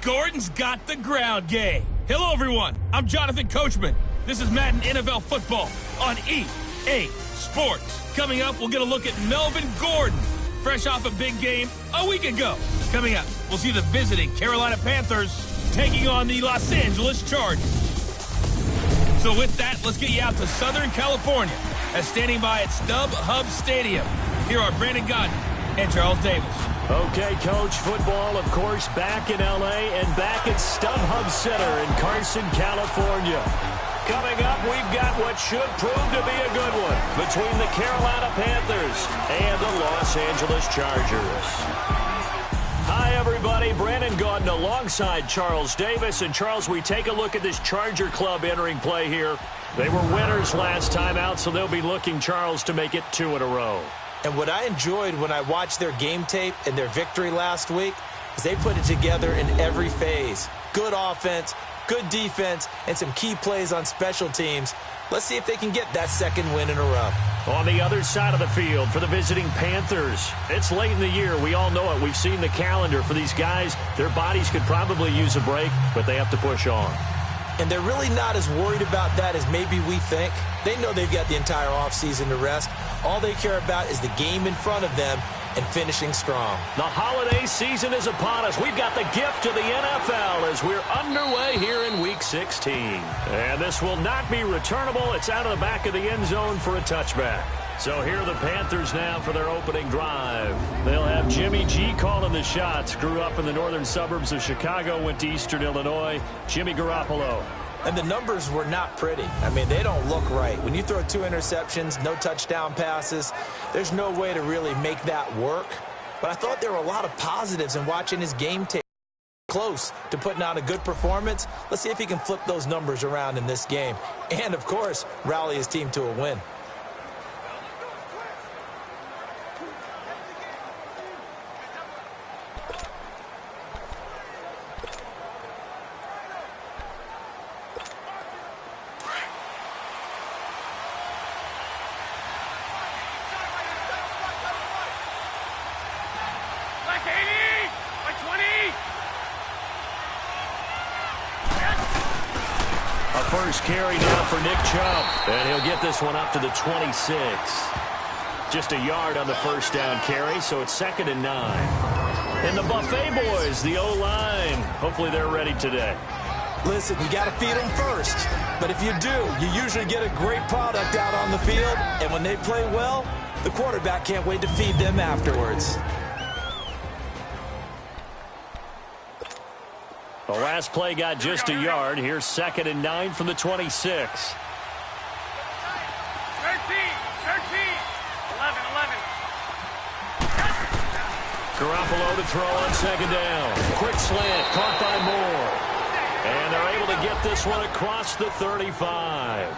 Gordon's got the ground game. Hello, everyone. I'm Jonathan Coachman. This is Madden NFL Football on EA Sports. Coming up, we'll get a look at Melvin Gordon, fresh off a big game a week ago. Coming up, we'll see the visiting Carolina Panthers taking on the Los Angeles Chargers. So with that, let's get you out to Southern California as standing by at StubHub Stadium. Here are Brandon Gott and Charles Davis. Okay, Coach, football, of course, back in L.A. and back at StubHub Center in Carson, California. Coming up, we've got what should prove to be a good one between the Carolina Panthers and the Los Angeles Chargers. Hi, everybody. Brandon Gaudin alongside Charles Davis. And, Charles, we take a look at this Charger club entering play here. They were winners last time out, so they'll be looking, Charles, to make it 2 in a row. And what I enjoyed when I watched their game tape and their victory last week is they put it together in every phase. Good offense, good defense, and some key plays on special teams. Let's see if they can get that second win in a row. On the other side of the field for the visiting Panthers, it's late in the year. We all know it. We've seen the calendar for these guys. Their bodies could probably use a break, but they have to push on. And they're really not as worried about that as maybe we think. They know they've got the entire offseason to rest. All they care about is the game in front of them and finishing strong. The holiday season is upon us. We've got the gift of the NFL as we're underway here in Week 16. And this will not be returnable. It's out of the back of the end zone for a touchback. So here are the Panthers now for their opening drive. They'll have Jimmy G calling the shots. Grew up in the northern suburbs of Chicago, went to Eastern Illinois. Jimmy Garoppolo. And the numbers were not pretty. I mean, they don't look right. When you throw 2 interceptions, no touchdown passes, there's no way to really make that work. But I thought there were a lot of positives in watching his game tape. Close to putting out a good performance. Let's see if he can flip those numbers around in this game. And, of course, rally his team to a win. First carry now for Nick Chubb, and he'll get this one up to the 26. Just a yard on the first down carry, so it's 2nd and 9. And the Buffet boys, the O-line, hopefully they're ready today. Listen, you got to feed them first. But if you do, you usually get a great product out on the field, and when they play well, the quarterback can't wait to feed them afterwards. The last play got just a yard. Here's 2nd and 9 from the 26. 13, 11. Garoppolo to throw on 2nd down. Quick slant, caught by Moore. And they're able to get this one across the 35.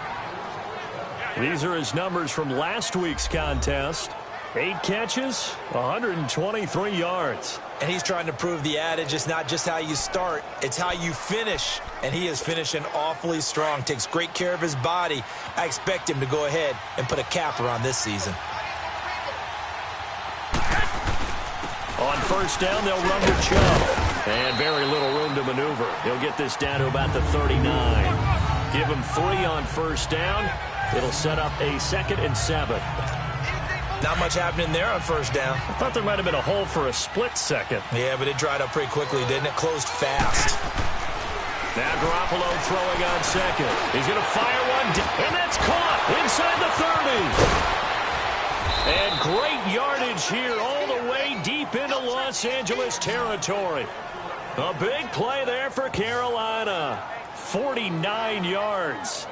These are his numbers from last week's contest. 8 catches, 123 yards. And he's trying to prove the adage, it's not just how you start, it's how you finish. And he is finishing awfully strong, takes great care of his body. I expect him to go ahead and put a capper on this season. On first down, they'll run to Chubb. And very little room to maneuver. He'll get this down to about the 39. Give him 3 on first down. It'll set up a 2nd and 7. Not much happening there on first down. I thought there might have been a hole for a split second. Yeah, but it dried up pretty quickly, didn't it? Closed fast. Now Garoppolo throwing on 2nd. He's going to fire one, and that's caught inside the 30. And great yardage here all the way deep into Los Angeles territory. A big play there for Carolina. 49 yards.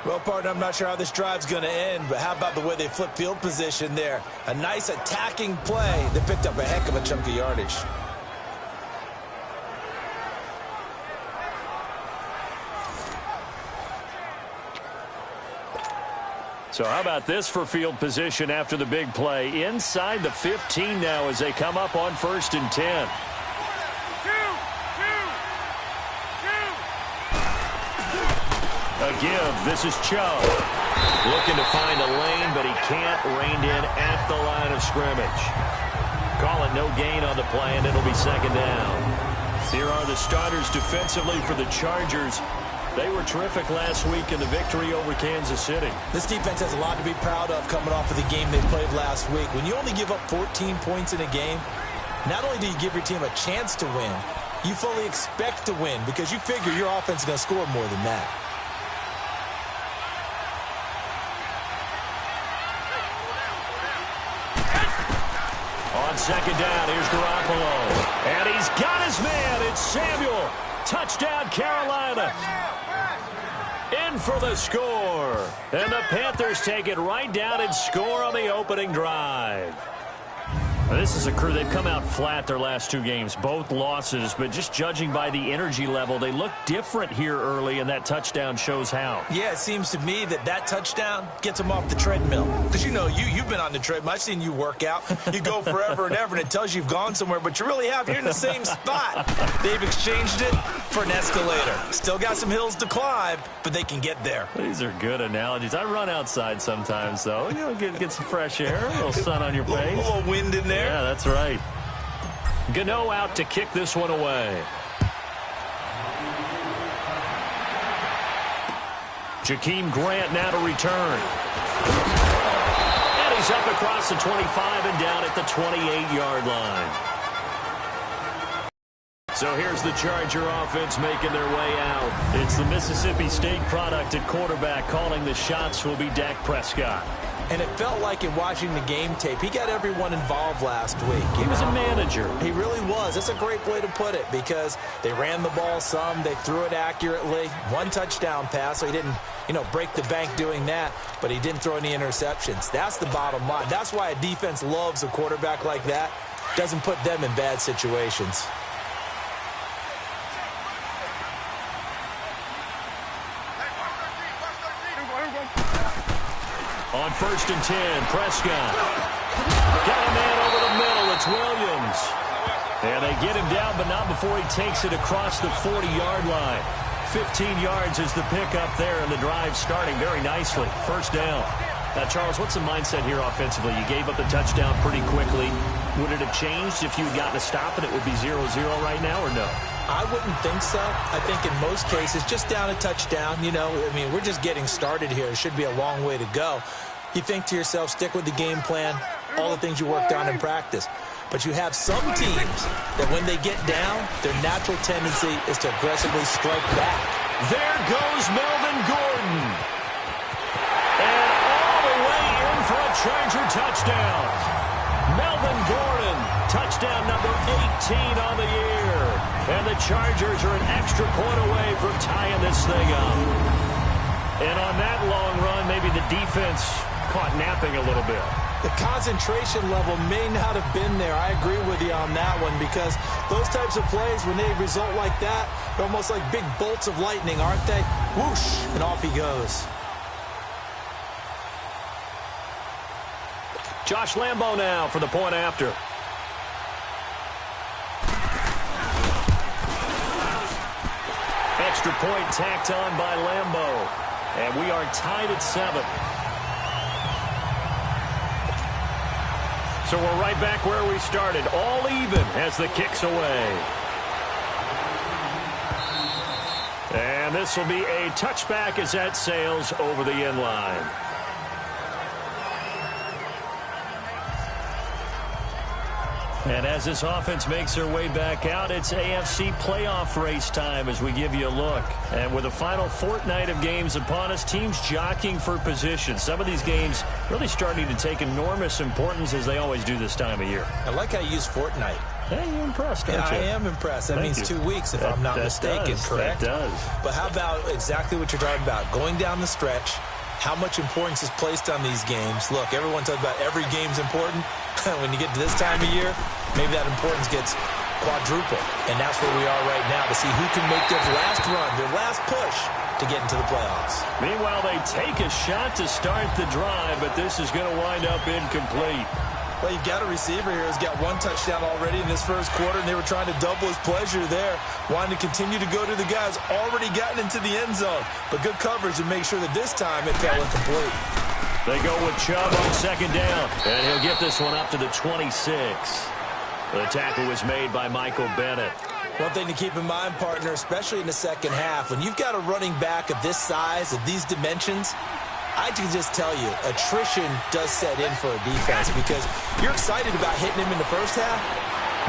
Well, partner, I'm not sure how this drive's going to end, but how about the way they flip field position there? A nice attacking play that picked up a heck of a chunk of yardage. So how about this for field position after the big play? Inside the 15 now as they come up on 1st and 10. A give. This is Chubb. Looking to find a lane, but he can't. Reined in at the line of scrimmage. Call it no gain on the play, and it'll be 2nd down. Here are the starters defensively for the Chargers. They were terrific last week in the victory over Kansas City. This defense has a lot to be proud of coming off of the game they played last week. When you only give up 14 points in a game, not only do you give your team a chance to win, you fully expect to win because you figure your offense is going to score more than that. On second down, here's Garoppolo. And he's got his man. It's Samuel. Touchdown, Carolina. In for the score. And the Panthers take it right down and score on the opening drive. This is a crew. They've come out flat their last two games, both losses, but just judging by the energy level, they look different here early, and that touchdown shows how. Yeah, it seems to me that touchdown gets them off the treadmill. Because, you know, you've been on the treadmill. I've seen you work out. You go forever and ever, and it tells you you've gone somewhere, but you really have. You're in the same spot. They've exchanged it for an escalator. Still got some hills to climb, but they can get there. These are good analogies. I run outside sometimes, though. You know, get some fresh air, a little sun on your face. A little wind in there. Yeah, that's right. Gano out to kick this one away. Jakeem Grant now to return. And he's up across the 25 and down at the 28-yard line. So here's the Charger offense making their way out. It's the Mississippi State product at quarterback. Calling the shots will be Dak Prescott. And it felt like in watching the game tape, he got everyone involved last week. He was a manager. He really was. That's a great way to put it because they ran the ball some. They threw it accurately. One touchdown pass, so he didn't, break the bank doing that, but he didn't throw any interceptions. That's the bottom line. That's why a defense loves a quarterback like that. Doesn't put them in bad situations. On 1st and 10, Prescott. Got a man over the middle. It's Williams. And they get him down, but not before he takes it across the 40-yard line. 15 yards is the pickup there, and the drive starting very nicely. First down. Now, Charles, what's the mindset here offensively? You gave up the touchdown pretty quickly. Would it have changed if you had gotten a stop and it would be 0-0 right now, or no? I wouldn't think so. I think in most cases, just down a touchdown, we're just getting started here. It should be a long way to go. You think to yourself, stick with the game plan, all the things you worked on in practice. But you have some teams that when they get down, their natural tendency is to aggressively strike back. There goes Melvin Gordon. And all the way in for a Charger touchdown. Melvin Gordon, touchdown number 18 on the year. And the Chargers are an extra point away from tying this thing up. And on that long run, maybe the defense caught napping a little bit. The concentration level may not have been there. I agree with you on that one because those types of plays, when they result like that, they're almost like big bolts of lightning, aren't they? Whoosh, and off he goes. Josh Lambo now for the point after. Extra point tacked on by Lambo. And we are tied at 7. So we're right back where we started. All even as the kick's away. And this will be a touchback as that sails over the end line. And as this offense makes their way back out, it's AFC playoff race time as we give you a look. And with the final fortnight of games upon us, teams jockeying for position. Some of these games really starting to take enormous importance as they always do this time of year. I like how you use fortnight. Hey, you're impressed, don't you? I am impressed. That means 2 weeks if I'm not mistaken, correct? That does. But how about exactly what you're talking about? Going down the stretch, how much importance is placed on these games. Look, everyone talks about every game's important. When you get to this time of year, maybe that importance gets quadruple. And that's where we are right now to see who can make their last run, their last push to get into the playoffs. Meanwhile, they take a shot to start the drive, but this is going to wind up incomplete. Well, you've got a receiver here who's got one touchdown already in this first quarter, and they were trying to double his pleasure there, wanting to continue to go to the guys already gotten into the end zone. But good coverage to make sure that this time it fell incomplete. They go with Chubb on second down, and he'll get this one up to the 26. The tackle was made by Michael Bennett. One thing to keep in mind, partner, especially in the second half, when you've got a running back of this size, of these dimensions, I can just tell you, attrition does set in for a defense because you're excited about hitting him in the first half.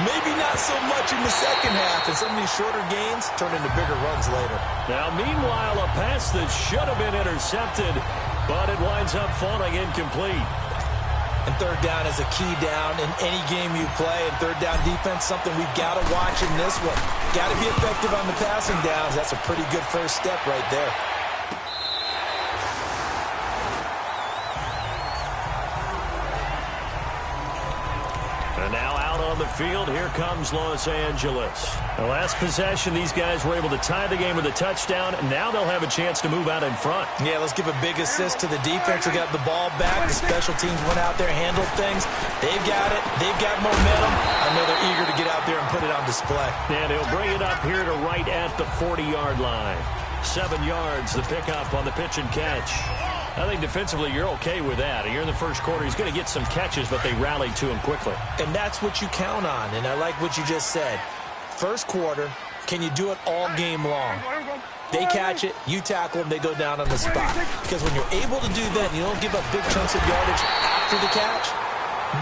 Maybe not so much in the second half, and some of these shorter gains turn into bigger runs later. Now, meanwhile, a pass that should have been intercepted, but it winds up falling incomplete. And third down is a key down in any game you play. And third down defense, something we've got to watch in this one. Got to be effective on the passing downs. That's a pretty good first step right there. And now out on the field, here comes Los Angeles. The last possession, these guys were able to tie the game with a touchdown, and now they'll have a chance to move out in front. Yeah, let's give a big assist to the defense. We got the ball back. The special teams went out there, handled things. They've got it. They've got momentum. I know they're eager to get out there and put it on display. And he'll bring it up here to right at the 40-yard line. 7 yards, the pickup on the pitch and catch. I think defensively you're okay with that. Here in the first quarter, he's going to get some catches, but they rallied to him quickly. And that's what you count on, and I like what you just said. First quarter, can you do it all game long? They catch it, you tackle them, they go down on the spot. Because when you're able to do that and you don't give up big chunks of yardage after the catch,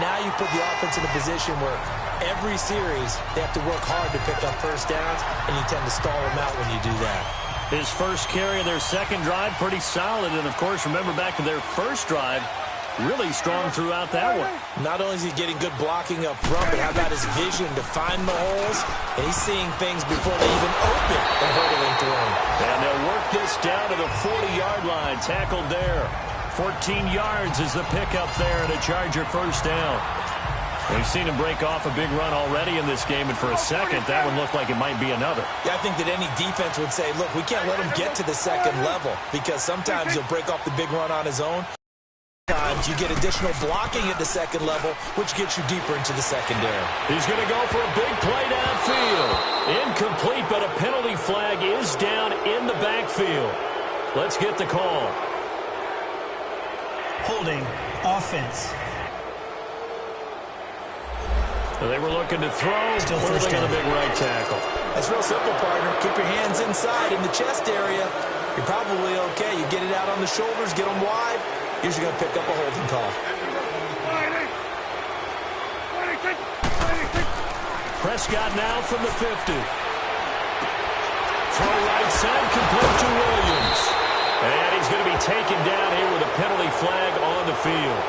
now you put the offense in a position where every series they have to work hard to pick up first downs, and you tend to stall them out when you do that. His first carry of their second drive, pretty solid. And, of course, remember back to their first drive, really strong throughout that one. Not only is he getting good blocking up front, but how about his vision to find the holes? And he's seeing things before they even open and hurdling through them. And they'll work this down to the 40-yard line, tackled there. 14 yards is the pickup there and a Charger first down. We've seen him break off a big run already in this game, and for a second, that one looked like it might be another. Yeah, I think that any defense would say, look, we can't let him get to the second level because sometimes he'll break off the big run on his own. Sometimes you get additional blocking at the second level, which gets you deeper into the secondary. He's going to go for a big play downfield. Incomplete, but a penalty flag is down in the backfield. Let's get the call. Holding offense. So they were looking to throw. Still first on a big right tackle. That's real simple, partner. Keep your hands inside in the chest area. You're probably okay. You get it out on the shoulders, get them wide. Usually going to pick up a holding call. Prescott now from the 50. Throw right side, complete to Williams. And he's going to be taken down here with a penalty flag on the field.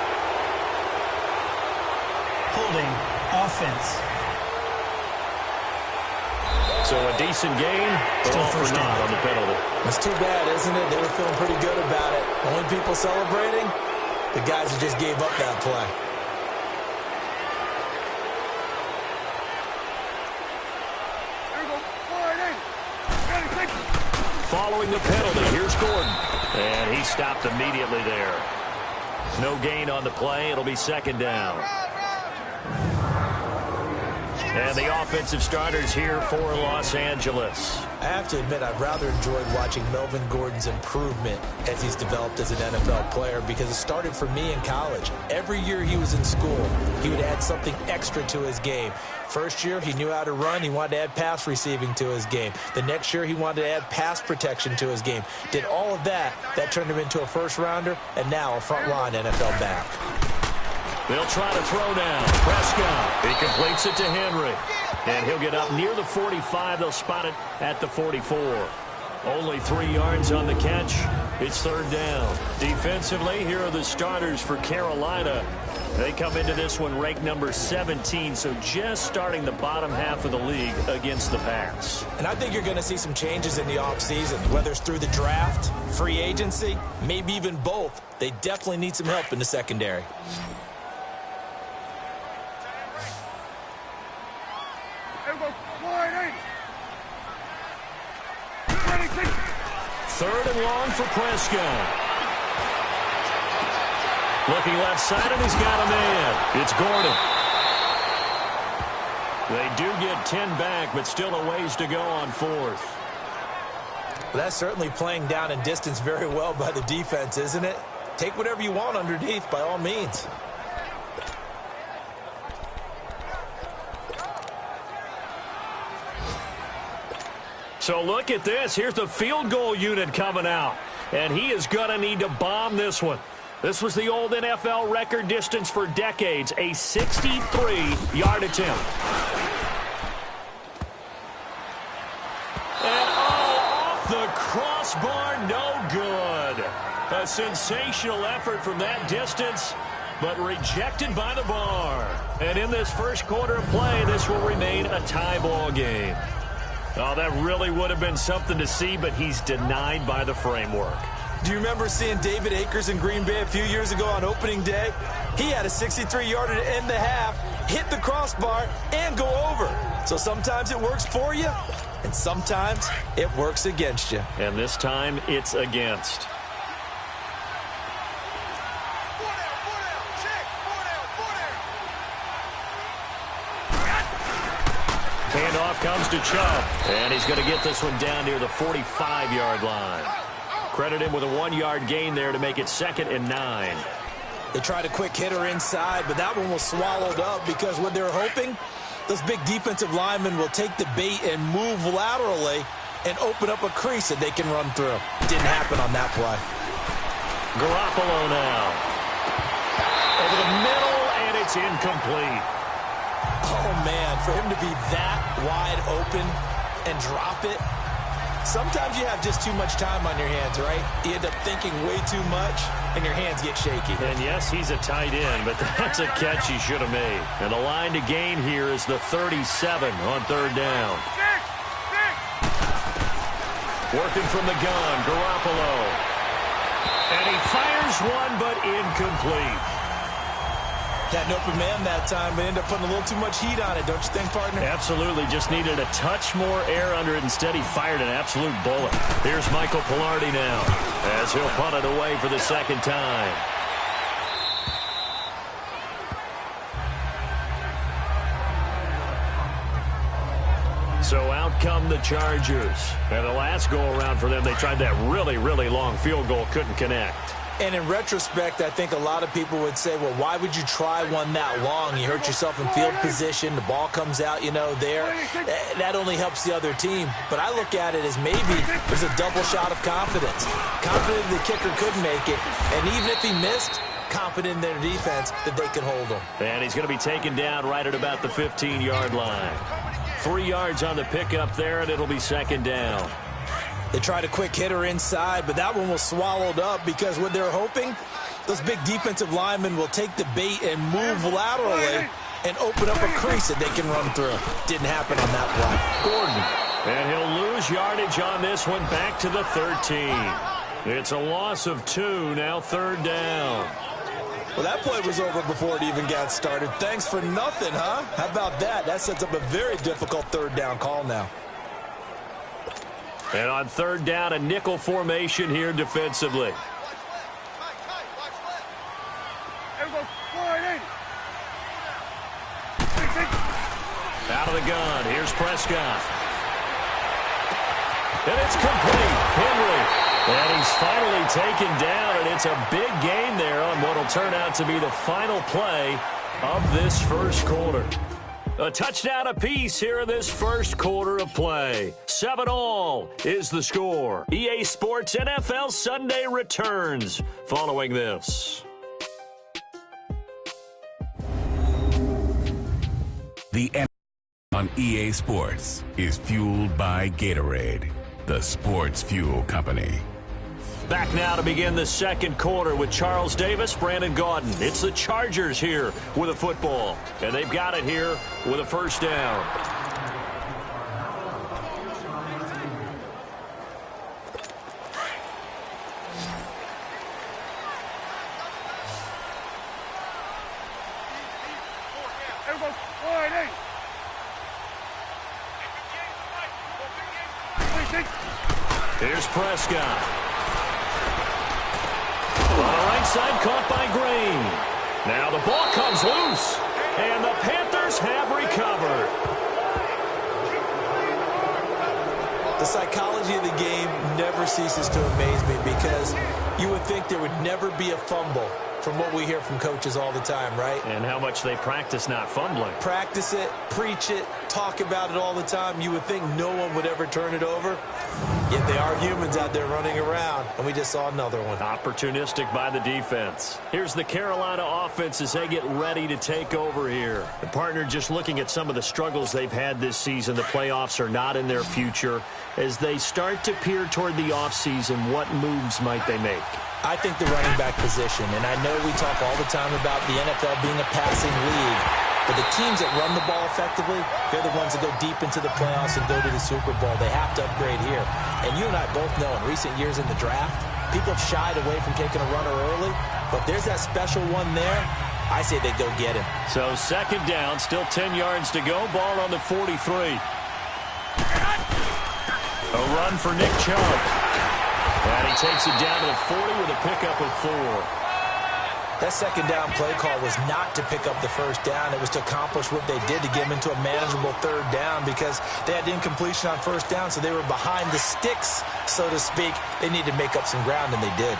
Holding offense. So a decent gain, but all for naught on the penalty. It's too bad, isn't it? They were feeling pretty good about it. Only people celebrating, the guys who just gave up that play. Following the penalty, here's Gordon. And he stopped immediately there. No gain on the play. It'll be second down. And the offensive starters here for Los Angeles. I have to admit, I've rather enjoyed watching Melvin Gordon's improvement as he's developed as an NFL player because it started for me in college. Every year he was in school, he would add something extra to his game. First year, he knew how to run. He wanted to add pass receiving to his game. The next year, he wanted to add pass protection to his game. Did all of that. That turned him into a first-rounder and now a front-line NFL back. They'll try to throw now. Prescott. He completes it to Henry. And he'll get up near the 45. They'll spot it at the 44. Only 3 yards on the catch. It's third down. Defensively, here are the starters for Carolina. They come into this one ranked number 17, so just starting the bottom half of the league against the pass. And I think you're going to see some changes in the offseason, whether it's through the draft, free agency, maybe even both. They definitely need some help in the secondary. Third and long for Prescott. Looking left side, and he's got a man. It's Gordon. They do get 10 back, but still a ways to go on fourth. Well, that's certainly playing down in distance very well by the defense, isn't it? Take whatever you want underneath, by all means. So look at this. Here's the field goal unit coming out. And he is going to need to bomb this one. This was the old NFL record distance for decades, a 63-yard attempt. And off the crossbar, no good. A sensational effort from that distance, but rejected by the bar. And in this first quarter of play, this will remain a tie ball game. Oh, that really would have been something to see, but he's denied by the framework. Do you remember seeing David Akers in Green Bay a few years ago on opening day? He had a 63-yarder to end the half, hit the crossbar, and go over. So sometimes it works for you, and sometimes it works against you. And this time, it's against. Handoff comes to Chubb, and he's going to get this one down near the 45-yard line. Credit him with a 1-yard gain there to make it 2nd and 9. They tried a quick hitter inside, but that one was swallowed up because what they're hoping, those big defensive linemen will take the bait and move laterally and open up a crease that they can run through. Didn't happen on that play. Garoppolo now. Over the middle, and it's incomplete. Oh, man, for him to be that wide open and drop it, sometimes you have just too much time on your hands, right? You end up thinking way too much, and your hands get shaky. And yes, he's a tight end, but that's a catch he should have made. And the line to gain here is the 37 on 3rd down. Working from the gun, Garoppolo. And he fires one, but incomplete. Had an open man that time, but ended up putting a little too much heat on it, don't you think, partner? Absolutely. Just needed a touch more air under it. Instead, he fired an absolute bullet. Here's Michael Pilardi now as he'll punt it away for the 2nd time. So out come the Chargers. And the last go-around for them, they tried that really, really long field goal, couldn't connect. And in retrospect, I think a lot of people would say, well, why would you try one that long? You hurt yourself in field position. The ball comes out, there. That only helps the other team. But I look at it as maybe there's a double shot of confidence. Confident the kicker could make it. And even if he missed, confident in their defense that they could hold him. And he's going to be taken down right at about the 15-yard line. 3 yards on the pickup there, and it'll be 2nd down. They tried a quick hitter inside, but that one was swallowed up because what they're hoping, those big defensive linemen will take the bait and move laterally and open up a crease that they can run through. Didn't happen on that play. Gordon, and he'll lose yardage on this one back to the 13. It's a loss of 2, now 3rd down. Well, that play was over before it even got started. Thanks for nothing, huh? How about that? That sets up a very difficult 3rd down call now. And on 3rd down, a nickel formation here defensively. Out of the gun, here's Prescott. And it's complete. Henry. And he's finally taken down, and it's a big gain there on what will turn out to be the final play of this first quarter. A touchdown apiece here in this first quarter of play. 7-all is the score. EA Sports NFL Sunday returns following this. The NFL on EA Sports is fueled by Gatorade, the sports fuel company. Back now to begin the second quarter with Charles Davis, Brandon Gaudin. It's the Chargers here with a football, and they've got it here with a 1st down. Here's Prescott. On the right side, caught by Green. Now the ball comes loose, and the Panthers have recovered. The The psychology of the game never ceases to amaze me because you would think there would never be a fumble from what we hear from coaches all the time, right? And how much they practice not fumbling. Practice it, preach it, talk about it all the time. You would think no one would ever turn it over. Yet they are humans out there running around, and we just saw another one. Opportunistic by the defense. Here's the Carolina offense as they get ready to take over here. The partner, just looking at some of the struggles they've had this season, the playoffs are not in their future. As they start to peer toward the offseason, what moves might they make? I think the running back position, and I know we talk all the time about the NFL being a passing league, but the teams that run the ball effectively, they're the ones that go deep into the playoffs and go to the Super Bowl. They have to upgrade here. And you and I both know in recent years in the draft, people have shied away from taking a runner early, but there's that special one there. I say they go get him. So second down, still 10 yards to go, ball on the 43. A run for Nick Chubb. And he takes it down to the 40 with a pickup of 4. That second down play call was not to pick up the first down. It was to accomplish what they did to get them into a manageable third down because they had incompletion on first down, so they were behind the sticks, so to speak. They needed to make up some ground, and they did.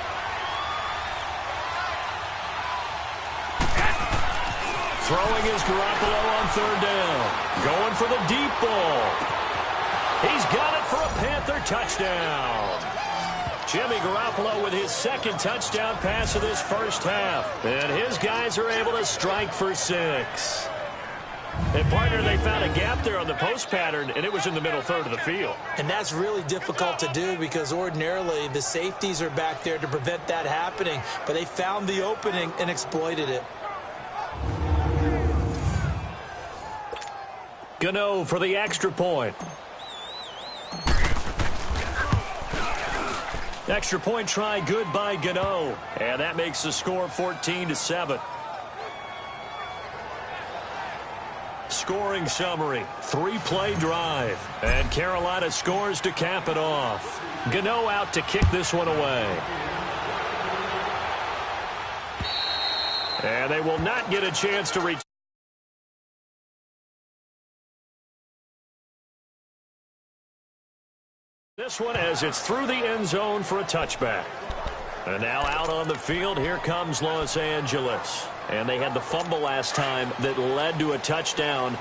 Throwing is Garoppolo on third down. Going for the deep ball. He's got it for a Panther touchdown. Jimmy Garoppolo with his second touchdown pass of this first half. And his guys are able to strike for 6. And, partner, they found a gap there on the post pattern, and it was in the middle third of the field. And that's really difficult to do because ordinarily the safeties are back there to prevent that happening. But they found the opening and exploited it. Gano for the extra point. Extra point try good by Gano. And that makes the score 14-7. Scoring summary, 3-play drive. And Carolina scores to cap it off. Gano out to kick this one away. And they will not get a chance to reach this one as it's through the end zone for a touchback. And now out on the field, here comes Los Angeles. And they had the fumble last time that led to a touchdown.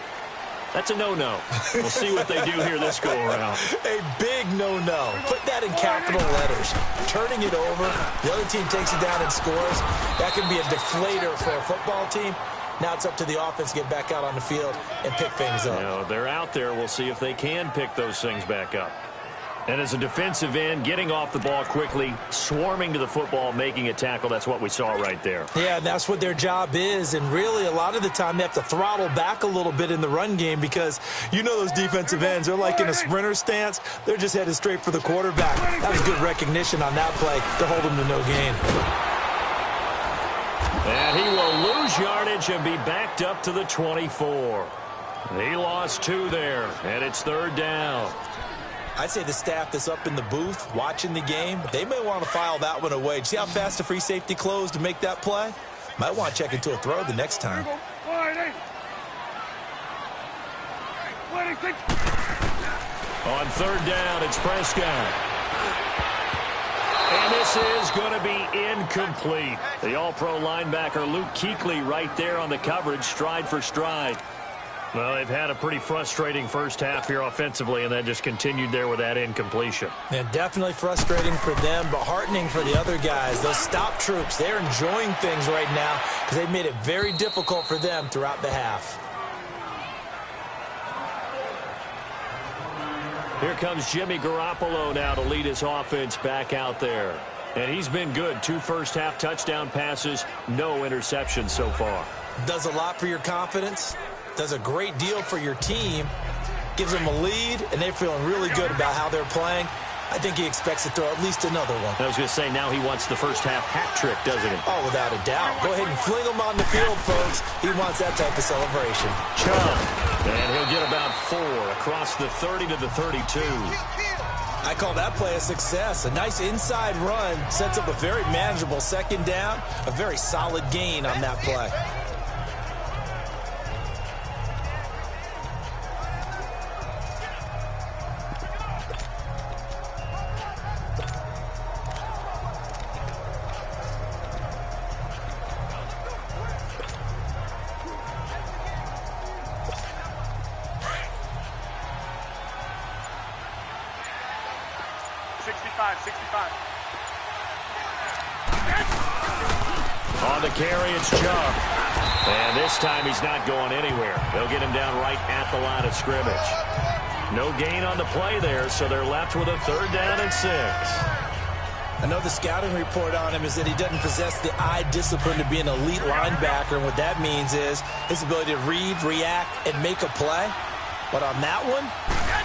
That's a no-no. We'll see what they do here this go-around. A big no-no. Put that in capital letters. Turning it over, the other team takes it down and scores. That can be a deflator for a football team. Now it's up to the offense to get back out on the field and pick things up. You know, they're out there. We'll see if they can pick those things back up. And as a defensive end, getting off the ball quickly, swarming to the football, making a tackle, that's what we saw right there. Yeah, that's what their job is. And really, a lot of the time, they have to throttle back a little bit in the run game because you know those defensive ends, they're like in a sprinter stance. They're just headed straight for the quarterback. That was good recognition on that play to hold them to no gain. And he will lose yardage and be backed up to the 24. He lost 2 there, and it's third down. I'd say the staff that's up in the booth watching the game, they may want to file that one away. See how fast the free safety closed to make that play? Might want to check into a throw the next time. On third down, it's Prescott. And this is going to be incomplete. The all-pro linebacker Luke Kuechly right there on the coverage, stride for stride. Well, they've had a pretty frustrating first half here offensively, and that just continued there with that incompletion. Yeah, definitely frustrating for them, but heartening for the other guys. Those stop troops, they're enjoying things right now because they've made it very difficult for them throughout the half. Here comes Jimmy Garoppolo now to lead his offense back out there. And he's been good. 2 first-half touchdown passes, no interceptions so far. Does a lot for your confidence. Does a great deal for your team, gives them a lead, and they're feeling really good about how they're playing. I think he expects to throw at least another one. I was going to say, now he wants the first half hat trick, doesn't he? Oh, without a doubt. Go ahead and fling him on the field, folks. He wants that type of celebration. Chubb, and he'll get about 4 across the 30 to the 32. I call that play a success. A nice inside run sets up a very manageable second down, a very solid gain on that play. On the carry, it's Chubb. And this time he's not going anywhere. They'll get him down right at the line of scrimmage. No gain on the play there, so they're left with a 3rd down and 6. I know the scouting report on him is that he doesn't possess the eye discipline to be an elite linebacker, and what that means is his ability to read, react, and make a play. But on that one,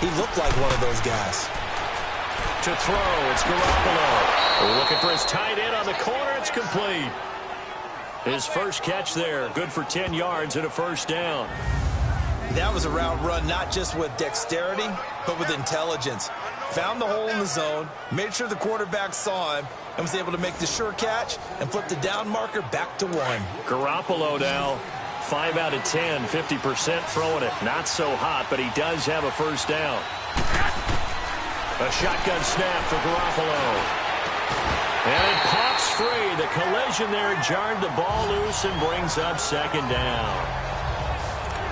he looked like one of those guys. To throw, it's Garoppolo. We're looking for his tight end on the corner. It's complete. His first catch there, good for 10 yards and a 1st down. That was a route run not just with dexterity, but with intelligence. Found the hole in the zone, made sure the quarterback saw him, and was able to make the sure catch and flip the down marker back to 1. Garoppolo now, 5 out of 10, 50% throwing it. Not so hot, but he does have a 1st down. A shotgun snap for Garoppolo. And it pops free. The collision there jarred the ball loose and brings up 2nd down.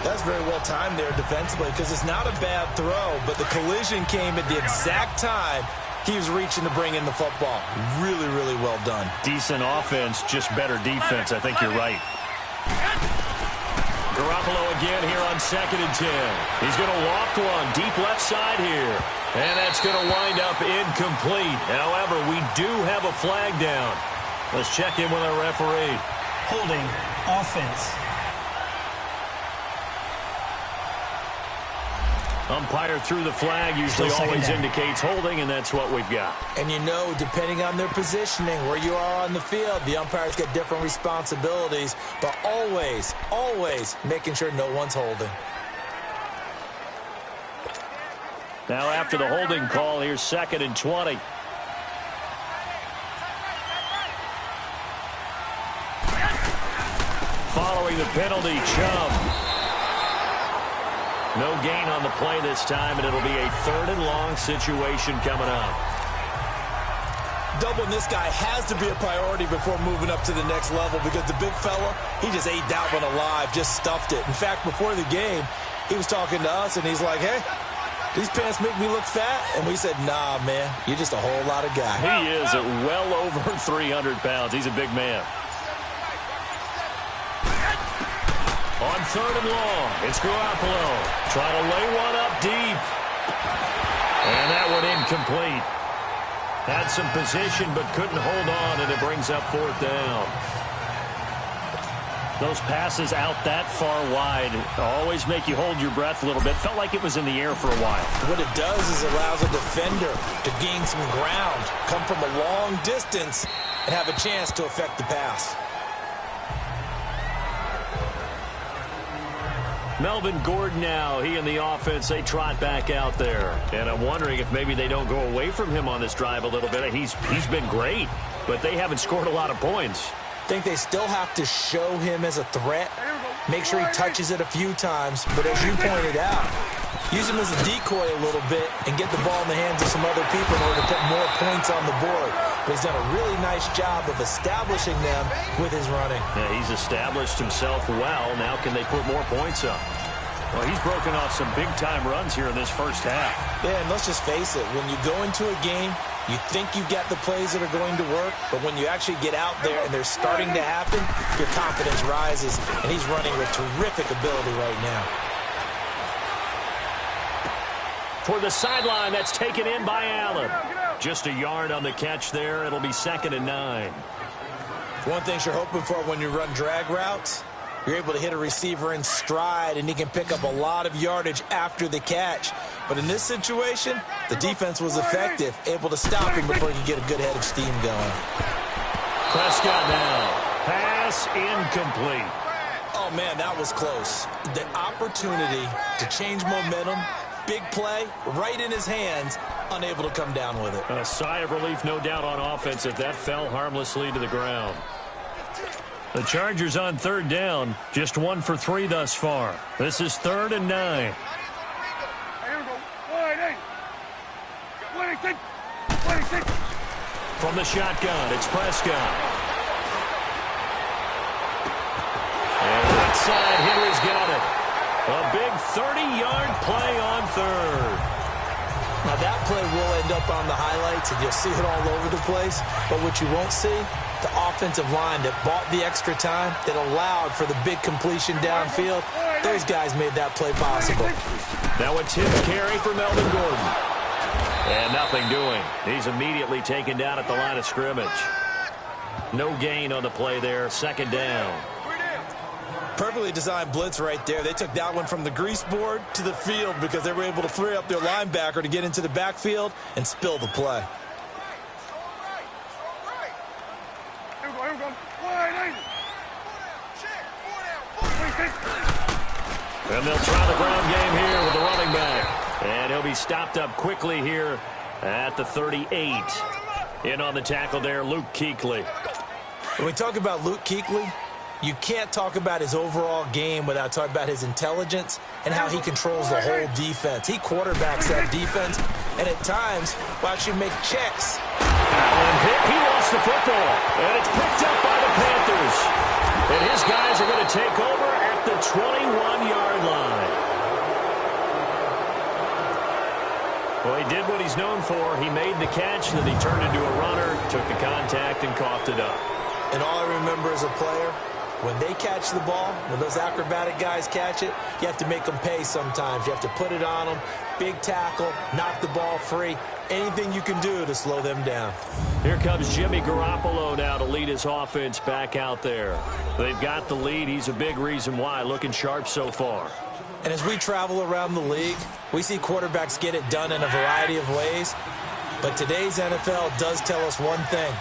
That's very well timed there defensively because it's not a bad throw, but the collision came at the exact time he was reaching to bring in the football. Really, really well done. Decent offense, just better defense. I think you're right. Garoppolo again here on 2nd and 10. He's going to loft one deep left side here. And that's going to wind up incomplete. However, we do have a flag down. Let's check in with our referee. Holding offense. Umpire threw the flag, usually always indicates holding, and that's what we've got. And you know, depending on their positioning, where you are on the field, the umpires get different responsibilities, but always, always making sure no one's holding. Now after the holding call, here's 2nd and 20. Following the penalty, Chubb. No gain on the play this time, and it'll be a 3rd and long situation coming up. Doubling this guy has to be a priority before moving up to the next level because the big fella, he just ate that one alive, just stuffed it. In fact, before the game, he was talking to us, and he's like, hey, these pants make me look fat? And we said, nah, man, you're just a whole lot of guy. He is at well over 300 pounds. He's a big man. On 3rd and long, it's Garoppolo. Trying to lay one up deep. And that one incomplete. Had some position but couldn't hold on, and it brings up 4th down. Those passes out that far wide always make you hold your breath a little bit. Felt like it was in the air for a while. What it does is it allows a defender to gain some ground, come from a long distance, and have a chance to affect the pass. Melvin Gordon now, he and the offense, they trot back out there. And I'm wondering if maybe they don't go away from him on this drive a little bit. He's been great, but they haven't scored a lot of points. I think they still have to show him as a threat, make sure he touches it a few times, but as you pointed out, use him as a decoy a little bit and get the ball in the hands of some other people in order to put more points on the board. But he's done a really nice job of establishing them with his running. Yeah, he's established himself well. Now can they put more points up? Well, he's broken off some big-time runs here in this first half. Yeah, and let's just face it, when you go into a game, you think you got the plays that are going to work, but when you actually get out there and they're starting to happen, your confidence rises, and he's running with terrific ability right now. For the sideline, that's taken in by Allen. Just a yard on the catch there. It'll be 2nd and 9. One thing you're hoping for when you run drag routes, you're able to hit a receiver in stride, and he can pick up a lot of yardage after the catch. But in this situation, the defense was effective, able to stop him before he could get a good head of steam going. Prescott now. Pass incomplete. Oh, man, that was close. The opportunity to change momentum, big play, right in his hands, unable to come down with it. A sigh of relief, no doubt, on offense if that fell harmlessly to the ground. The Chargers on 3rd down, just 1 for 3 thus far. This is 3rd and 9. From the shotgun, it's Prescott. And right side, Henry's got it. A big 30-yard play on 3rd. Now, that play will end up on the highlights, and you'll see it all over the place. But what you won't see, the offensive line that bought the extra time, that allowed for the big completion downfield, those guys made that play possible. Now a tip carry for Melvin Gordon. And nothing doing. He's immediately taken down at the line of scrimmage. No gain on the play there. Second down. Perfectly designed blitz right there. They took that one from the grease board to the field because they were able to free up their linebacker to get into the backfield and spill the play. And they'll try the ground game here with the running back. And he'll be stopped up quickly here at the 38. In on the tackle there, Luke Kuechly. When we talk about Luke Kuechly, you can't talk about his overall game without talking about his intelligence and how he controls the whole defense. He quarterbacks that defense, and at times will actually make checks. And he lost the football, and it's picked up by the Panthers. And his guys are going to take over at the 21-yard line. Well, he did what he's known for. He made the catch, then he turned into a runner, took the contact, and coughed it up. And all I remember as a player, when they catch the ball, when those acrobatic guys catch it, you have to make them pay sometimes. You have to put it on them, big tackle, knock the ball free, anything you can do to slow them down. Here comes Jimmy Garoppolo now to lead his offense back out there. They've got the lead. He's a big reason why, looking sharp so far. And as we travel around the league, we see quarterbacks get it done in a variety of ways. But today's NFL does tell us one thing.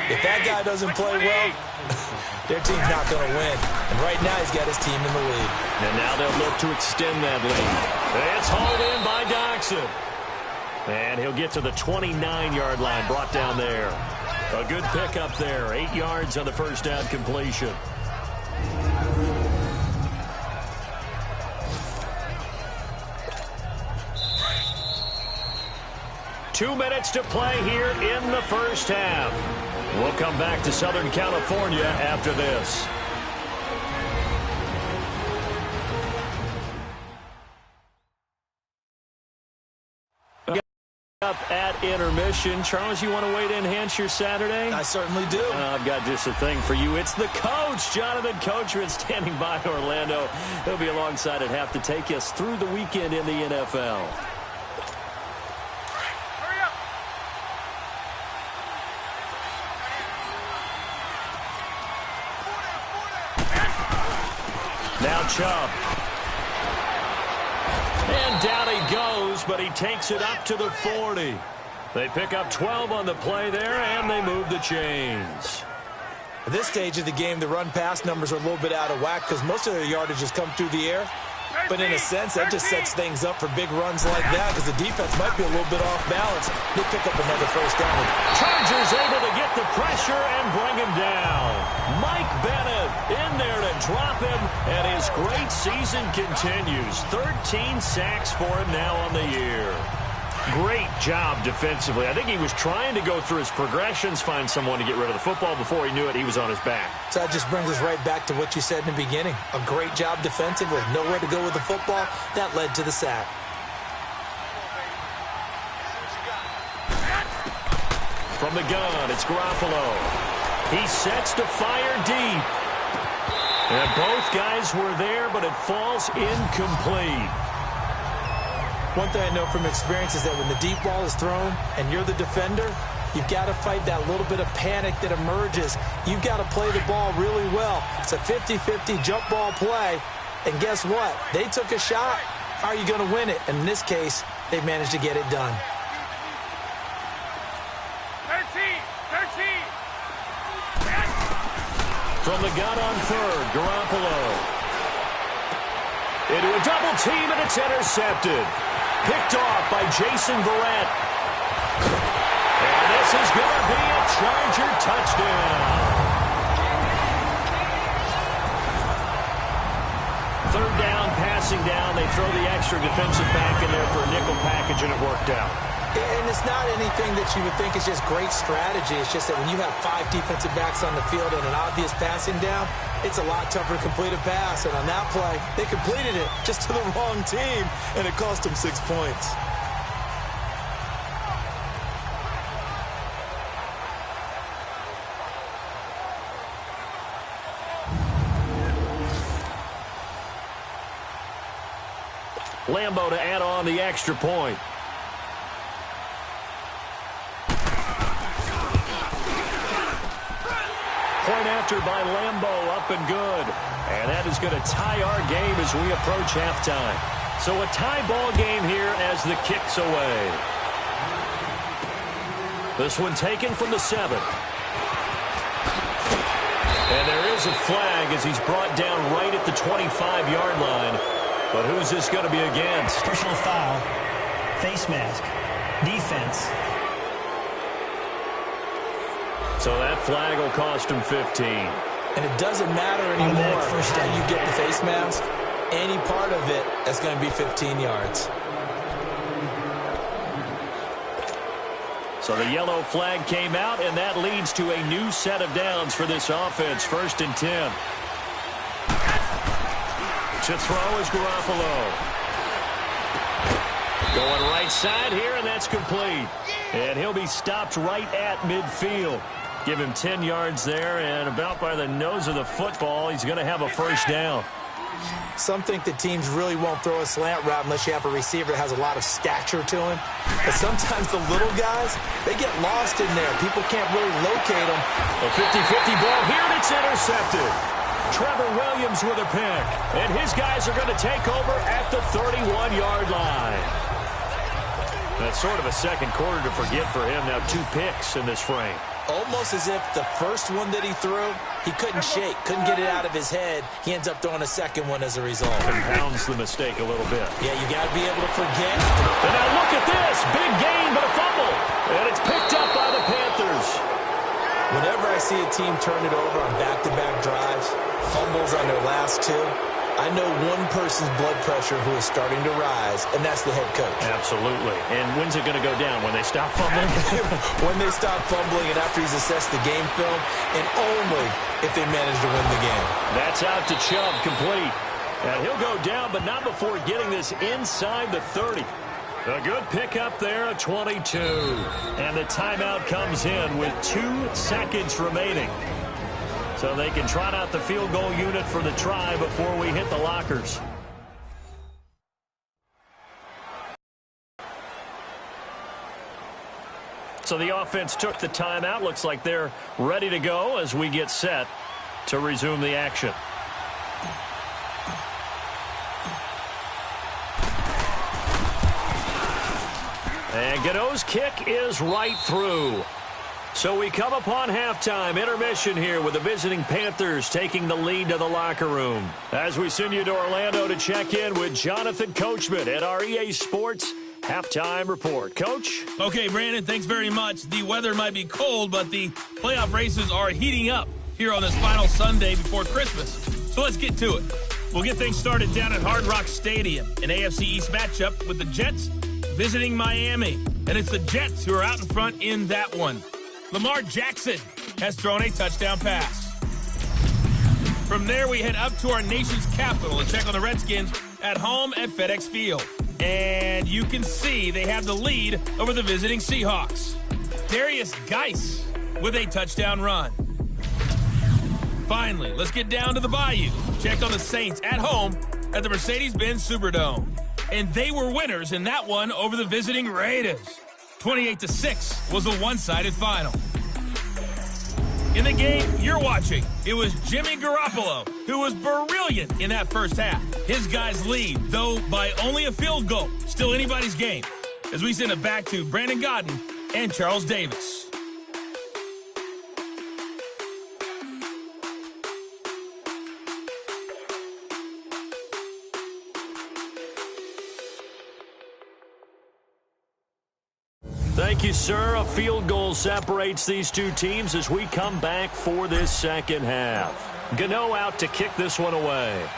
If that guy doesn't play well, their team's not going to win. And right now he's got his team in the lead. And now they'll look to extend that lead. It's hauled in by Doxson. And he'll get to the 29-yard line, brought down there. A good pickup there. 8 yards on the first down completion. Two minutes to play here in the first half. We'll come back to Southern California after this. Up at intermission. Charles, you want to wait to enhance your Saturday? I certainly do. I've got just a thing for you. It's the coach, Jonathan Coachman, standing by Orlando. He'll be alongside at half to take us through the weekend in the NFL. Now Chubb. And down he goes, but he takes it up to the 40. They pick up 12 on the play there, and they move the chains. At this stage of the game, the run-pass numbers are a little bit out of whack because most of their yardage has come through the air. But in a sense, that just sets things up for big runs like that because the defense might be a little bit off balance. They pick up another first down. Chargers able to get the pressure and bring him down. Mike Bennett in there to drop him, and his great season continues. 13 sacks for him now on the year. Great job defensively. I think he was trying to go through his progressions, find someone to get rid of the football. Before he knew it, he was on his back. So that just brings us right back to what you said in the beginning. A great job defensively. Nowhere to go with the football. That led to the sack. From the gun, it's Garoppolo. He sets to fire deep. And both guys were there, but it falls incomplete. One thing I know from experience is that when the deep ball is thrown and you're the defender, you've got to fight that little bit of panic that emerges. You've got to play the ball really well. It's a 50-50 jump ball play. And guess what? They took a shot. How are you going to win it? And in this case, they managed to get it done. 13. From the gun on third, Garoppolo. Into a double team, and it's intercepted. Picked off by Jason Verrett. And this is going to be a Charger touchdown. Third down, passing down. They throw the extra defensive back in there for a nickel package, and it worked out. And it's not anything that you would think is just great strategy. It's just that when you have 5 defensive backs on the field and an obvious passing down, it's a lot tougher to complete a pass. And on that play, they completed it just to the wrong team, and it cost them 6 points. Lambo to add on the extra point. Point after by Lambo, up and good. And that is going to tie our game as we approach halftime. So a tie ball game here as the kick's away. This one taken from the 7. And there is a flag as he's brought down right at the 25-yard line. But who's this going to be against? Personal foul. Face mask. Defense. So that flag will cost him 15. And it doesn't matter anymore how you get the face mask. Any part of it is going to be 15 yards. So the yellow flag came out, and that leads to a new set of downs for this offense. 1st and 10. To throw is Garoppolo. Going right side here, and that's complete. And he'll be stopped right at midfield. Give him 10 yards there, and about by the nose of the football, he's going to have a first down. Some think that teams really won't throw a slant route unless you have a receiver that has a lot of stature to him. But sometimes the little guys, they get lost in there. People can't really locate them. A 50-50 ball here, and it's intercepted. Trevor Williams with a pick. And his guys are going to take over at the 31-yard line. That's sort of a second quarter to forget for him. Now 2 picks in this frame. Almost as if the first one that he threw, he couldn't shake, couldn't get it out of his head. He ends up throwing a second one as a result. Compounds the mistake a little bit. Yeah, you got to be able to forget. And now look at this. Big gain, but a fumble. And it's picked up by the Panthers. Whenever I see a team turn it over on back-to-back drives, fumbles on their last 2, I know one person's blood pressure who is starting to rise, and that's the head coach. Absolutely. And when's it going to go down? When they stop fumbling? When they stop fumbling and after he's assessed the game film, and only if they manage to win the game. That's out to Chubb, complete. And he'll go down, but not before getting this inside the 30. A good pickup there, a 22. And the timeout comes in with 2 seconds remaining. So they can trot out the field goal unit for the try before we hit the lockers. So the offense took the timeout. Looks like they're ready to go as we get set to resume the action. And Gano's kick is right through. So we come upon halftime intermission here with the visiting Panthers taking the lead to the locker room. As we send you to Orlando to check in with Jonathan Coachman at our EA Sports Halftime Report. Coach? Okay, Brandon, thanks very much. The weather might be cold, but the playoff races are heating up here on this final Sunday before Christmas. So let's get to it. We'll get things started down at Hard Rock Stadium, an AFC East matchup with the Jets visiting Miami. And it's the Jets who are out in front in that one. Lamar Jackson has thrown a touchdown pass. From there, we head up to our nation's capital and check on the Redskins at home at FedEx Field. And you can see they have the lead over the visiting Seahawks. Darius Geis with a touchdown run. Finally, let's get down to the Bayou. Check on the Saints at home at the Mercedes-Benz Superdome. And they were winners in that one over the visiting Raiders. 28-6 was a one-sided final. In the game you're watching, it was Jimmy Garoppolo who was brilliant in that first half. His guys lead, though by only a field goal. Still anybody's game. As we send it back to Brandon Godden and Charles Davis. Thank you, sir. A field goal separates these two teams as we come back for this second half. Gano out to kick this one away.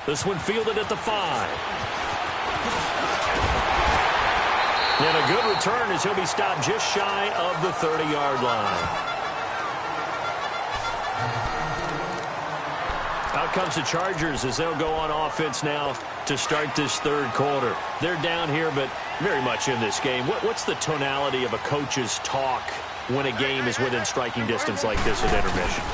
This one fielded at the 5. And a good return as he'll be stopped just shy of the 30-yard line. Out comes the Chargers as they'll go on offense now to start this third quarter. They're down here, but very much in this game. What's the tonality of a coach's talk when a game is within striking distance like this at intermission?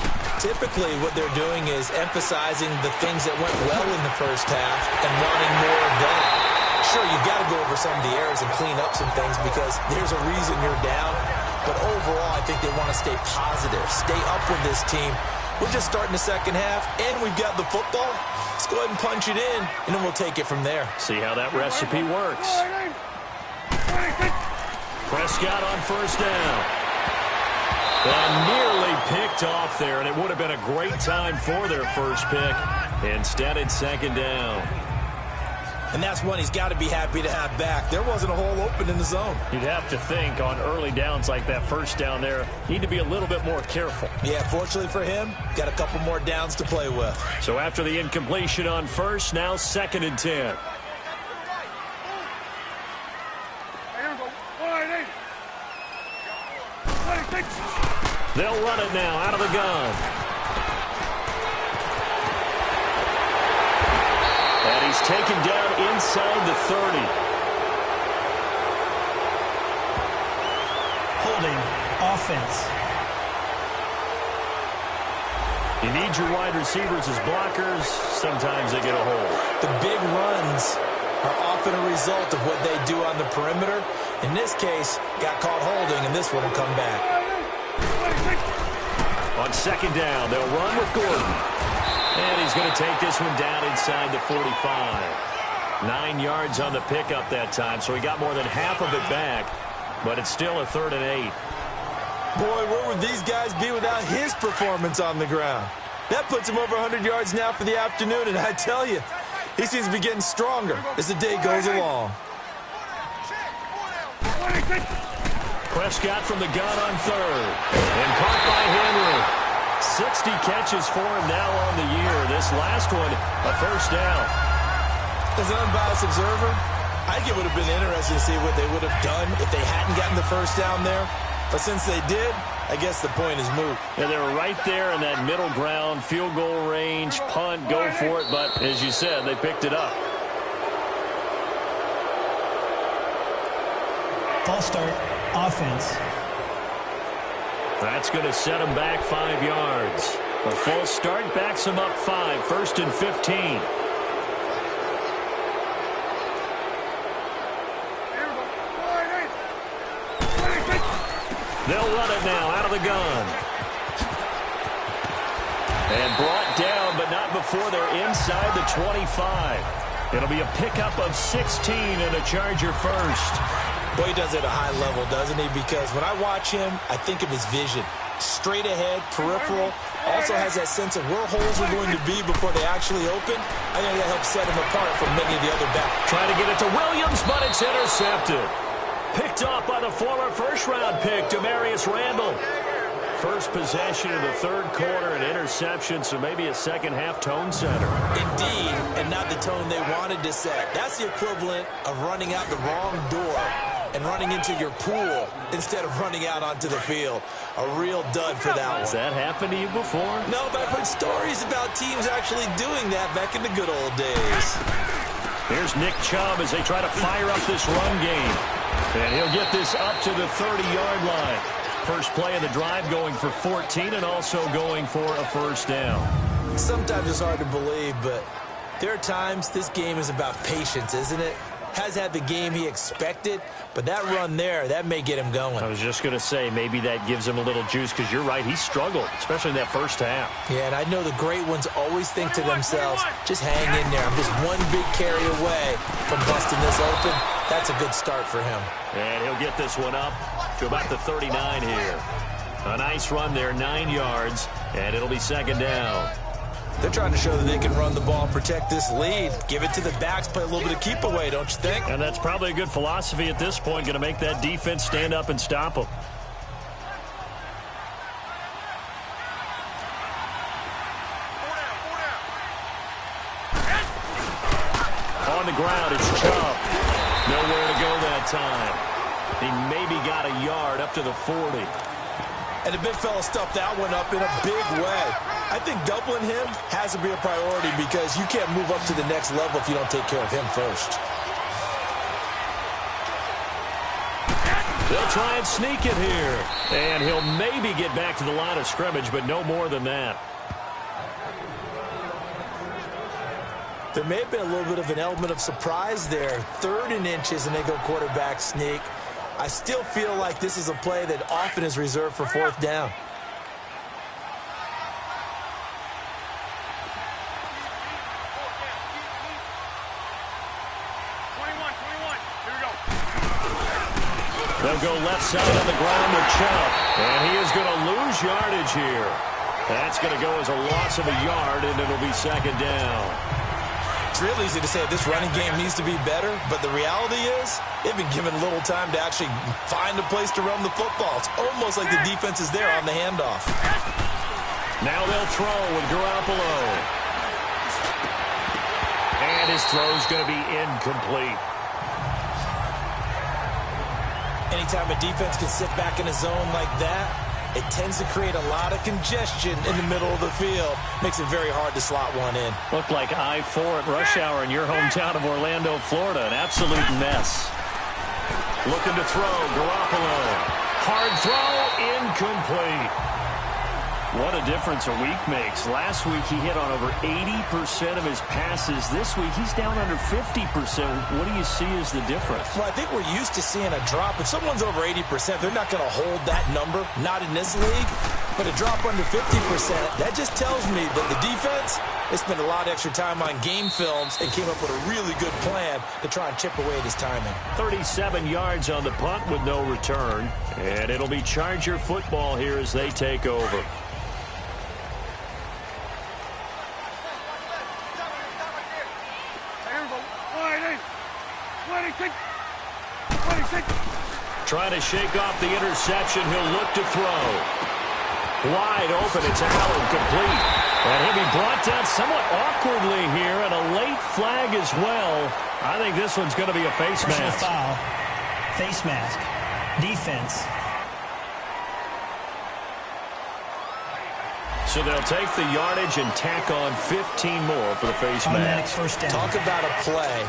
Typically, what they're doing is emphasizing the things that went well in the first half and wanting more of that. Sure, you've got to go over some of the errors and clean up some things because there's a reason you're down. But overall, I think they want to stay positive, stay up with this team. We're just starting the second half, and we've got the football. Let's go ahead and punch it in, and then we'll take it from there. See how that recipe works. Prescott on first down. And nearly picked off there, and it would have been a great time for their first pick. Instead, it's second down. And that's one he's got to be happy to have back. There wasn't a hole open in the zone. You'd have to think on early downs like that first down there, need to be a little bit more careful. Yeah, fortunately for him, got a couple more downs to play with. So after the incompletion on first, now 2nd and 10. They'll run it now out of the gun. And he's taken down inside the 30. Holding offense. You need your wide receivers as blockers. Sometimes they get a hold. The big runs are often a result of what they do on the perimeter. In this case, got caught holding, and this one will come back. On second down, they'll run with Gordon. And he's going to take this one down inside the 45. 9 yards on the pickup that time, so he got more than half of it back. But it's still a 3rd and 8. Boy, where would these guys be without his performance on the ground? That puts him over 100 yards now for the afternoon, and I tell you, he seems to be getting stronger as the day goes along. Prescott from the gun on 3rd. And caught by Henry. 60 catches for him now on the year. This last one, a first down. As an unbiased observer, I think it would have been interesting to see what they would have done if they hadn't gotten the first down there. But since they did, I guess the point is moot. Yeah, they were right there in that middle ground, field goal range, punt, go for it. But as you said, they picked it up. False start, offense. That's going to set him back 5 yards. A false start backs him up 5, 1st and 15. They'll run it now out of the gun. And brought down, but not before they're inside the 25. It'll be a pickup of 16 and a Charger first. Boy, he does it at a high level, doesn't he? Because when I watch him, I think of his vision. Straight ahead, peripheral. Also has that sense of where holes are going to be before they actually open. I think that helps set him apart from many of the other backs. Trying to get it to Williams, but it's intercepted. Picked off by the former first-round pick, Demarius Randall. First possession of the 3rd quarter, an interception, so maybe a second-half tone setter. Indeed, and not the tone they wanted to set. That's the equivalent of running out the wrong door and running into your pool instead of running out onto the field. A real dud for that one. Has that happened to you before? No, but I've heard stories about teams actually doing that back in the good old days. Here's Nick Chubb as they try to fire up this run game. And he'll get this up to the 30-yard line. First play of the drive going for 14 and also going for a first down. Sometimes it's hard to believe, but there are times this game is about patience, isn't it? Has had the game he expected, but that run there, that may get him going. I was just going to say, maybe that gives him a little juice because you're right, he struggled, especially in that first half. Yeah, and I know the great ones always think to themselves, just hang in there. I'm just one big carry away from busting this open. That's a good start for him. And he'll get this one up to about the 39 here. A nice run there, 9 yards, and it'll be second down. They're trying to show that they can run the ball, protect this lead. Give it to the backs, play a little bit of keep away, don't you think? And that's probably a good philosophy at this point, going to make that defense stand up and stop them. On the ground, it's Chubb. Nowhere to go that time. He maybe got a yard up to the 40. And the big fella stuffed that one up in a big way. I think doubling him has to be a priority because you can't move up to the next level if you don't take care of him first. They'll try and sneak it here. And he'll maybe get back to the line of scrimmage, but no more than that. There may have been a little bit of an element of surprise there. 3rd and inches, and they go quarterback sneak. I still feel like this is a play that often is reserved for 4th down. They'll go left side on the ground with Chubb. And he is going to lose yardage here. That's going to go as a loss of a yard, and it'll be 2nd down. It's real easy to say this running game needs to be better, but the reality is they've been given little time to actually find a place to run the football. It's almost like the defense is there on the handoff. Now they'll throw with Garoppolo. And his throw's going to be incomplete. Anytime a defense can sit back in a zone like that, it tends to create a lot of congestion in the middle of the field. Makes it very hard to slot one in. Looked like I-4 at rush hour in your hometown of Orlando, Florida. An absolute mess. Looking to throw, Garoppolo. Hard throw, incomplete. What a difference a week makes. Last week he hit on over 80% of his passes. This week he's down under 50%. What do you see as the difference? Well, I think we're used to seeing a drop. If someone's over 80%, they're not going to hold that number. Not in this league. But a drop under 50%, that just tells me that the defense, they spent a lot of extra time on game films and came up with a really good plan to try and chip away at his timing. 37 yards on the punt with no return. And it'll be Charger football here as they take over. Trying to shake off the interception. He'll look to throw. Wide open. It's Allen, complete. And he'll be brought down somewhat awkwardly here, and a late flag as well. I think this one's going to be a face mask. Foul. Face mask. Defense. So they'll take the yardage and tack on 15 more for the face mask. First down. Talk about a play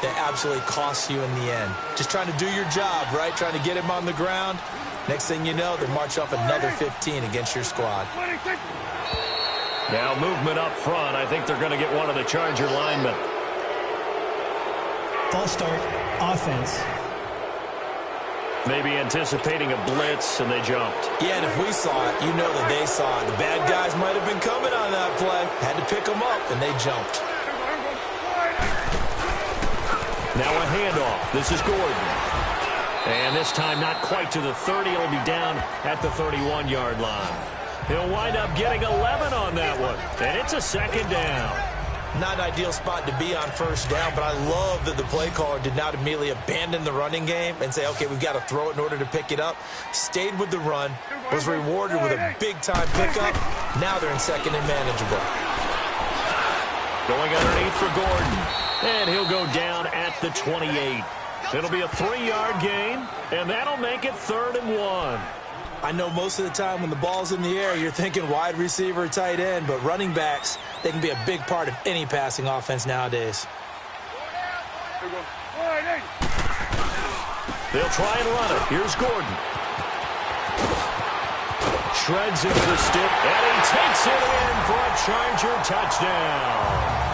that absolutely costs you in the end. Just trying to do your job, right? Trying to get him on the ground. Next thing you know, they march off another 15 against your squad. Now movement up front. I think they're going to get one of the Charger linemen. False start. Offense. Maybe anticipating a blitz, and they jumped. Yeah, and if we saw it, you know that they saw it. The bad guys might have been coming on that play. Had to pick them up, and they jumped. Now a handoff. This is Gordon. And this time not quite to the 30. He'll be down at the 31-yard line. He'll wind up getting 11 on that one. And it's a 2nd down. Not an ideal spot to be on first down, but I love that the play caller did not immediately abandon the running game and say, okay, we've got to throw it in order to pick it up. Stayed with the run, was rewarded with a big-time pickup. Now they're in 2nd and manageable. Going underneath for Gordon. And he'll go down at the 28. It'll be a 3-yard gain, and that'll make it 3rd and 1. I know most of the time when the ball's in the air, you're thinking wide receiver, tight end, but running backs, they can be a big part of any passing offense nowadays. They'll try and run it. Here's Gordon. Shreds into the stick, and he takes it in for a Charger touchdown.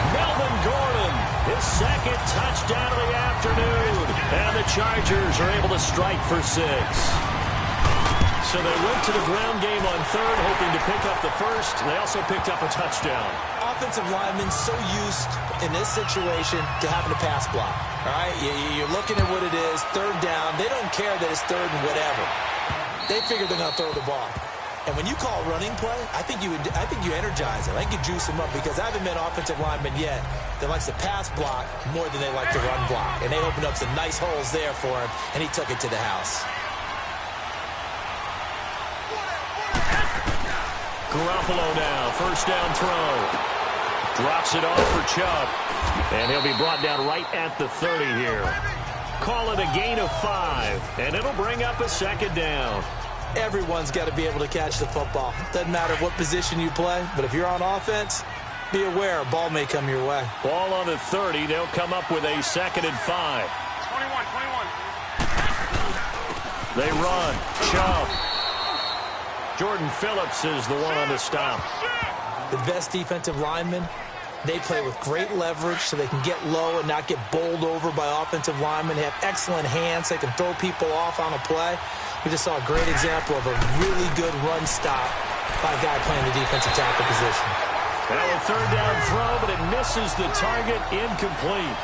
Melvin Gordon, his 2nd touchdown of the afternoon. And the Chargers are able to strike for 6. So they went to the ground game on 3rd, hoping to pick up the 1st. They also picked up a touchdown. Offensive linemen so used in this situation to having to pass block. All right, you're looking at what it is, 3rd down. They don't care that it's 3rd and whatever. They figure they're going to throw the ball. And when you call running play, I think you energize them. I think you juice them up, because I haven't met offensive linemen yet that likes to pass block more than they like to run block. And they opened up some nice holes there for him, and he took it to the house. Garoppolo now, 1st down throw. Drops it off for Chubb. And he'll be brought down right at the 30 here. Call it a gain of 5, and it'll bring up a 2nd down. Everyone's got to be able to catch the football. Doesn't matter what position you play, but if you're on offense, be aware a ball may come your way. Ball on the 30. They'll come up with a 2nd and 5. 21. They run. Chubb. Jordan Phillips is the one on the stop. The best defensive linemen, they play with great leverage so they can get low and not get bowled over by offensive linemen. They have excellent hands. They can throw people off on a play. We just saw a great example of a really good run stop by a guy playing the defensive tackle position. Now a third down throw, but it misses the target. Incomplete.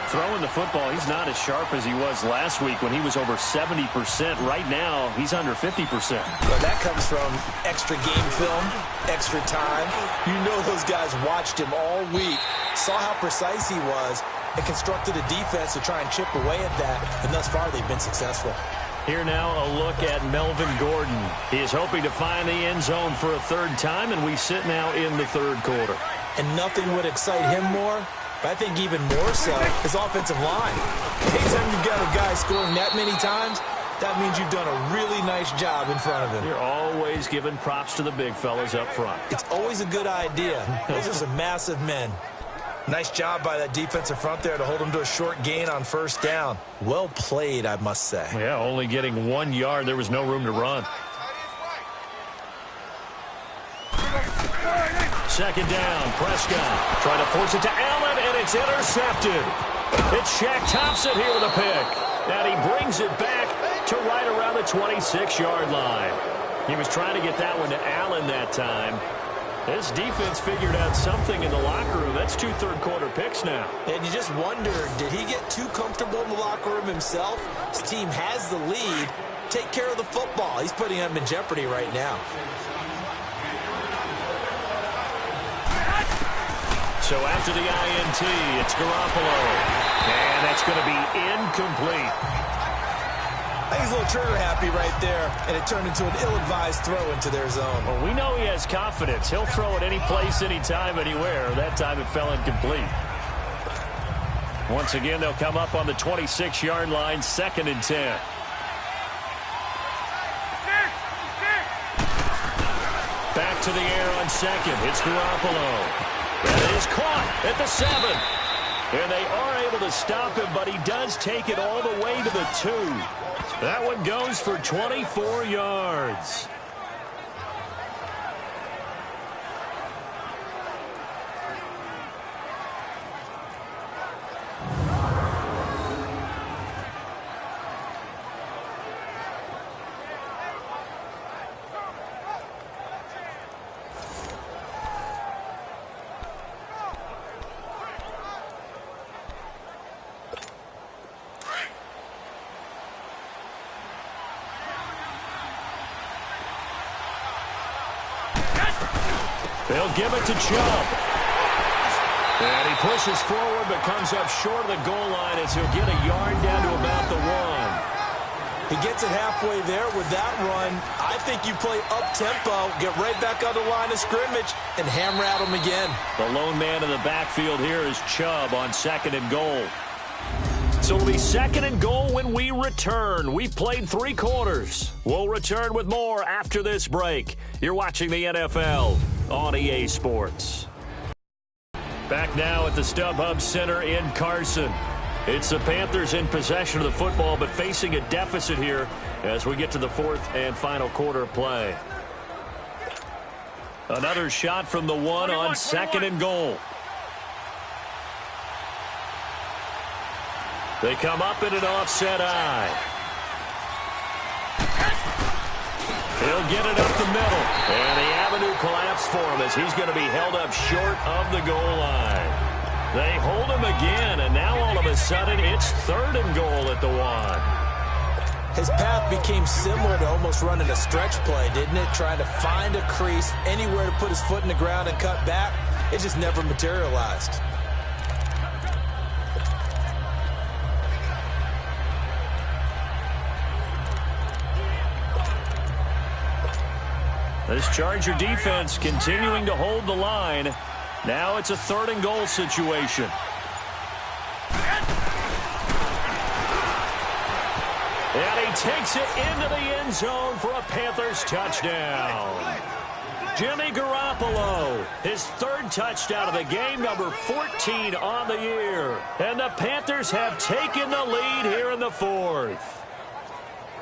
Throwing the football, he's not as sharp as he was last week when he was over 70%. Right now, he's under 50%. Well, that comes from extra game film, extra time. You know those guys watched him all week, saw how precise he was, and constructed a defense to try and chip away at that. And thus far, they've been successful. Here now a look at Melvin Gordon. He is hoping to find the end zone for a third time, and we sit now in the third quarter. And nothing would excite him more, but I think even more so, his offensive line. Anytime you've got a guy scoring that many times, that means you've done a really nice job in front of him. You're always giving props to the big fellas up front. It's always a good idea. Those are some massive men. Nice job by that defensive front there to hold him to a short gain on first down. Well played, I must say. Yeah, only getting 1 yard. There was no room to run. Second down, Prescott trying to force it to Allen, and it's intercepted. It's Shaq Thompson here with a pick. And he brings it back to right around the 26-yard line. He was trying to get that one to Allen that time. This defense figured out something in the locker room. That's 2 third-quarter picks now. And you just wonder, did he get too comfortable in the locker room himself? His team has the lead. Take care of the football. He's putting them in jeopardy right now. So after the INT, it's Garoppolo. And that's going to be incomplete. I think he's a little trigger happy right there, and it turned into an ill-advised throw into their zone. Well, we know he has confidence. He'll throw it any place, anytime, anywhere. That time it fell incomplete. Once again, they'll come up on the 26-yard line, 2nd and 10. Back to the air on second. It's Garoppolo. That is caught at the 7. And they are able to stop him, but he does take it all the way to the 2. That one goes for 24 yards. They'll give it to Chubb. And he pushes forward but comes up short of the goal line as he'll get a yard down to about the 1. He gets it halfway there with that run. I think you play up-tempo, get right back on the line of scrimmage, and hammer at him again. The lone man in the backfield here is Chubb on 2nd and goal. So it'll be 2nd and goal when we return. We've played 3 quarters. We'll return with more after this break. You're watching the NFL on EA Sports. Back now at the StubHub Center in Carson. It's the Panthers in possession of the football, but facing a deficit here as we get to the 4th and final quarter of play. Another shot from the 1 on 2nd and goal. They come up in an offset eye. He'll get it up the middle. And the avenue collapsed for him as he's going to be held up short of the goal line. They hold him again, and now all of a sudden it's 3rd and goal at the 1. His path became similar to almost running a stretch play, didn't it? Trying to find a crease, anywhere to put his foot in the ground and cut back. It just never materialized. This Charger defense continuing to hold the line. Now it's a 3rd and goal situation. And he takes it into the end zone for a Panthers touchdown. Jimmy Garoppolo, his 3rd touchdown of the game, number 14 on the year. And the Panthers have taken the lead here in the 4th.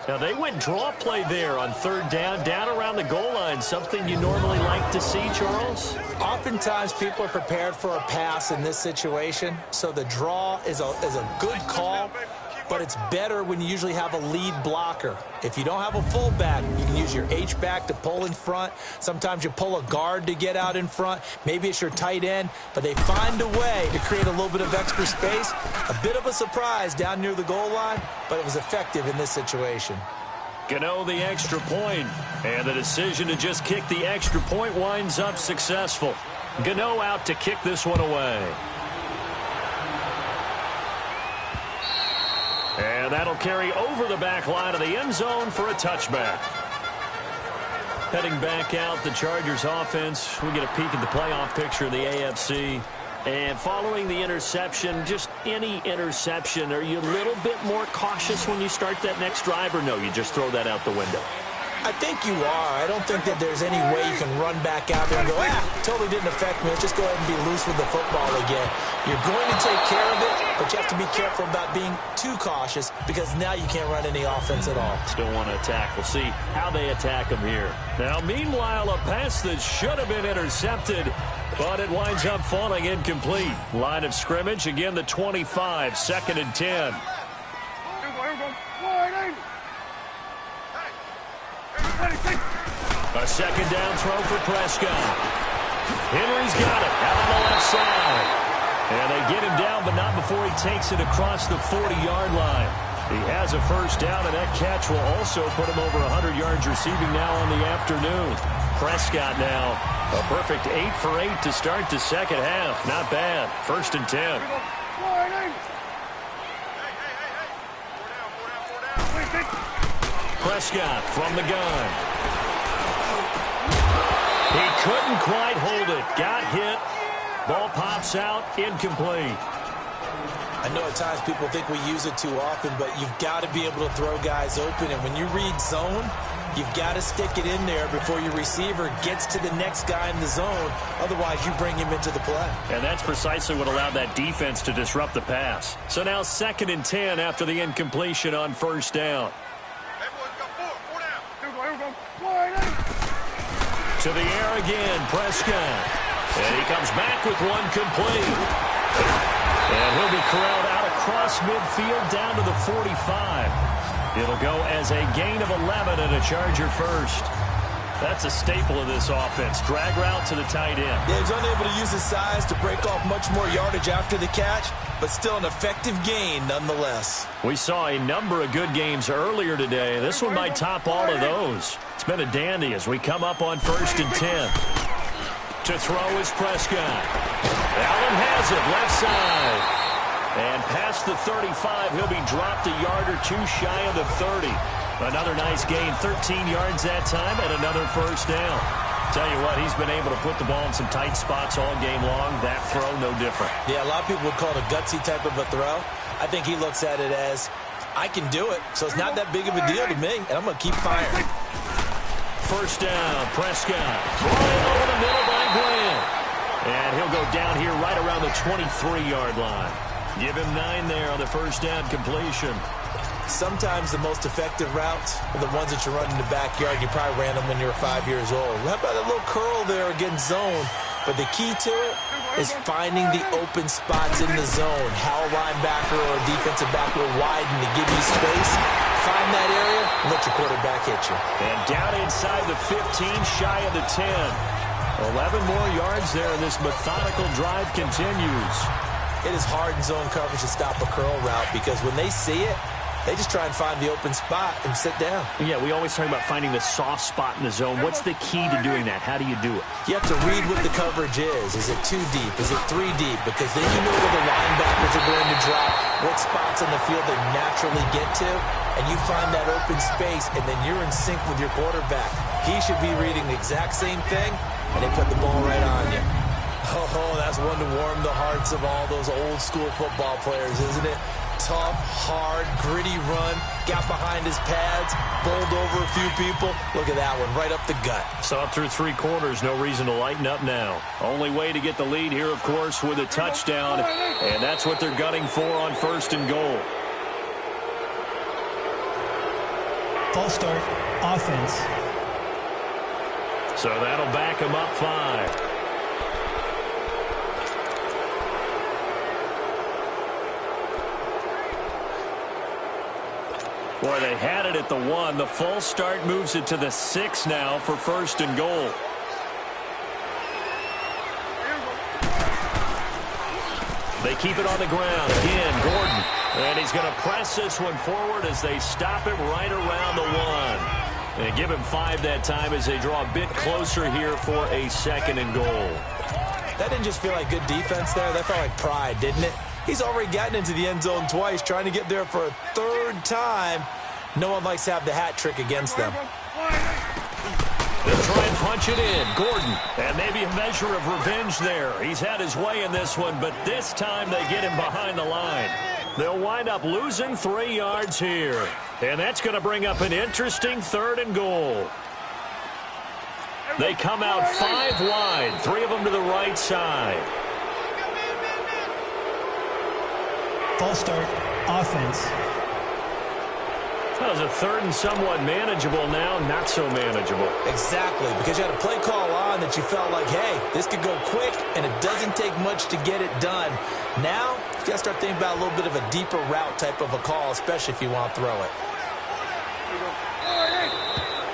Now, they went draw play there on third down around the goal line. Something you normally like to see, Charles? Oftentimes, people are prepared for a pass in this situation, so the draw is a good call, but it's better when you usually have a lead blocker. If you don't have a fullback, you can use your H-back to pull in front. Sometimes you pull a guard to get out in front. Maybe it's your tight end, but they find a way to create a little bit of extra space. A bit of a surprise down near the goal line, but it was effective in this situation. Gano the extra point, and the decision to just kick the extra point winds up successful. Gano out to kick this one away. And that'll carry over the back line of the end zone for a touchback. Heading back out, the Chargers offense. We get a peek at the playoff picture of the AFC. And following the interception, just any interception, are you a little bit more cautious when you start that next drive, or no, you just throw that out the window? I think you are. I don't think that there's any way you can run back out there and go, totally didn't affect me. Let's just go ahead and be loose with the football again. You're going to take care of it, but you have to be careful about being too cautious because now you can't run any offense at all. Still want to attack. We'll see how they attack him here. Now, meanwhile, a pass that should have been intercepted, but it winds up falling incomplete. Line of scrimmage, again, the 25, 2nd and 10. A second down throw for Prescott. Henry's got it out on the left side. And they get him down, but not before he takes it across the 40-yard line. He has a first down, and that catch will also put him over 100 yards receiving now on the afternoon. Prescott now, a perfect 8 for 8 to start the second half. Not bad. 1st and 10. Prescott from the gun. He couldn't quite hold it. Got hit. Ball pops out. Incomplete. I know at times people think we use it too often, but you've got to be able to throw guys open. And when you read zone, you've got to stick it in there before your receiver gets to the next guy in the zone. Otherwise, you bring him into the play. And that's precisely what allowed that defense to disrupt the pass. So now 2nd and 10 after the incompletion on first down. To the air again, Prescott. And he comes back with one complete. And he'll be corralled out across midfield down to the 45. It'll go as a gain of 11 and a Charger first. That's a staple of this offense. Drag route to the tight end. Yeah, he's unable to use his size to break off much more yardage after the catch, but still an effective gain nonetheless. We saw a number of good games earlier today. This one might top all of those. It's been a dandy as we come up on 1st and 10. To throw is Prescott. Allen has it, left side. And past the 35, he'll be dropped a yard or two shy of the 30. Another nice gain, 13 yards that time, and another first down. Tell you what, he's been able to put the ball in some tight spots all game long. That throw, no different. Yeah, a lot of people would call it a gutsy type of a throw. I think he looks at it as, I can do it, so it's not that big of a deal to me, and I'm going to keep firing. First down, Prescott. Right over the middle by Graham. And he'll go down here right around the 23-yard line. Give him 9 there on the first down completion. Sometimes the most effective routes are the ones that you run in the backyard. You probably ran them when you were 5 years old. How about a little curl there against zone? But the key to it is finding the open spots in the zone. How a linebacker or a defensive back will widen to give you space. Find that area and let your quarterback hit you. And down inside the 15, shy of the 10. 11 more yards there, and this methodical drive continues. It is hard in zone coverage to stop a curl route because when they see it, they just try and find the open spot and sit down. Yeah, we always talk about finding the soft spot in the zone. What's the key to doing that? How do you do it? You have to read what the coverage is. Is it 2 deep? Is it 3 deep? Because then you know where the linebackers are going to drop, what spots on the field they naturally get to, and you find that open space, and then you're in sync with your quarterback. He should be reading the exact same thing, and they put the ball right on you. Oh, that's one to warm the hearts of all those old school football players, isn't it? Tough, hard, gritty run, got behind his pads, bowled over a few people. Look at that one, right up the gut. Saw it through 3 quarters, no reason to lighten up now. Only way to get the lead here, of course, with a touchdown, and that's what they're gunning for on 1st and goal. False start, offense. So that'll back him up 5. Boy, they had it at the 1. The false start moves it to the 6 now for 1st and goal. They keep it on the ground. Again, Gordon. And he's going to press this one forward as they stop it right around the 1. And give him 5 that time as they draw a bit closer here for a 2nd and goal. That didn't just feel like good defense there. That felt like pride, didn't it? He's already gotten into the end zone twice, trying to get there for a 3rd time. No one likes to have the hat trick against them. They'll try and punch it in. Gordon, and maybe a measure of revenge there. He's had his way in this one, but this time they get him behind the line. They'll wind up losing 3 yards here. And that's going to bring up an interesting 3rd and goal. They come out 5 wide, 3 of them to the right side. False start, offense. That was a 3rd and somewhat manageable, now not so manageable. Exactly, because you had a play call on that you felt like, hey, this could go quick, and it doesn't take much to get it done. Now, you got to start thinking about a little bit of a deeper route type of a call, especially if you want to throw it.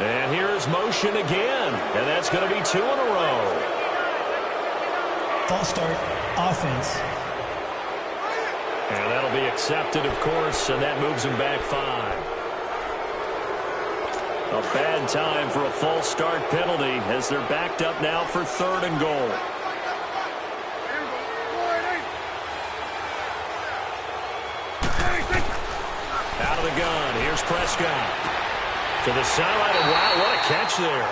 And here's motion again, and that's going to be 2 in a row. False start, offense. And that'll be accepted, of course, and that moves him back 5. A bad time for a false start penalty as they're backed up now for 3rd and goal. Out of the gun, here's Prescott. To the sideline, and wow, what a catch there.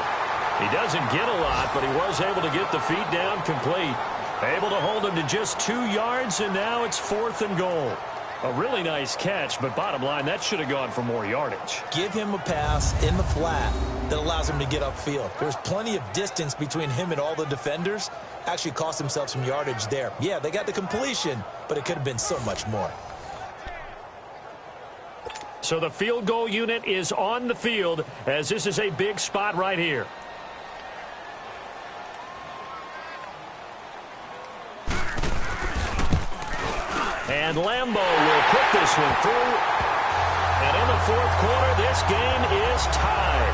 He doesn't get a lot, but he was able to get the feet down complete. Able to hold him to just 2 yards, and now it's 4th and goal. A really nice catch, but bottom line, that should have gone for more yardage. Give him a pass in the flat that allows him to get upfield. There's plenty of distance between him and all the defenders. Actually cost himself some yardage there. Yeah, they got the completion, but it could have been so much more. So the field goal unit is on the field as this is a big spot right here. And Lambeau will put this one through. And in the 4th quarter, this game is tied.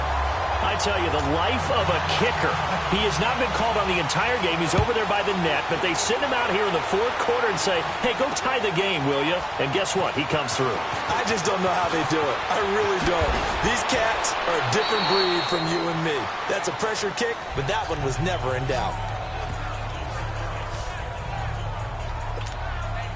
I tell you, the life of a kicker. He has not been called on the entire game. He's over there by the net, but they send him out here in the 4th quarter and say, hey, go tie the game, will you? And guess what? He comes through. I just don't know how they do it. I really don't. These cats are a different breed from you and me. That's a pressure kick, but that one was never in doubt.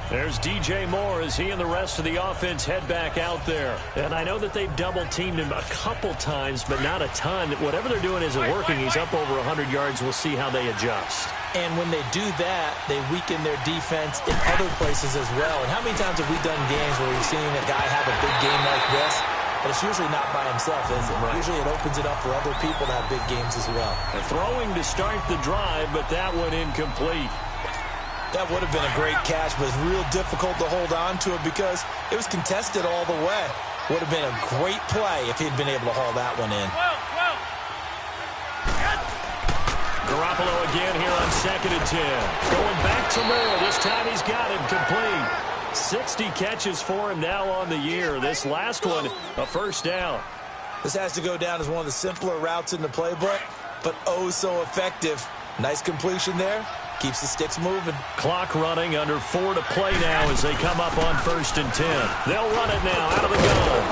There's DJ Moore as he and the rest of the offense head back out there. And I know that they've double-teamed him a couple times, but not a ton. Whatever they're doing isn't working. He's up over 100 yards. We'll see how they adjust. And when they do that, they weaken their defense in other places as well. And how many times have we done games where we've seen a guy have a big game like this? But it's usually not by himself, is it? Right. Usually it opens it up for other people to have big games as well. They're throwing to start the drive, but that one incomplete. That would have been a great catch, but it's real difficult to hold on to it because it was contested all the way. Would have been a great play if he'd been able to haul that one in. Garoppolo again here on 2nd and 10. Going back to Moore. This time he's got him complete. 60 catches for him now on the year. This last one, a 1st down. This has to go down as one of the simpler routes in the playbook, but oh so effective. Nice completion there. Keeps the sticks moving. Clock running, under 4 to play now as they come up on 1st and 10. They'll run it now out of the gun.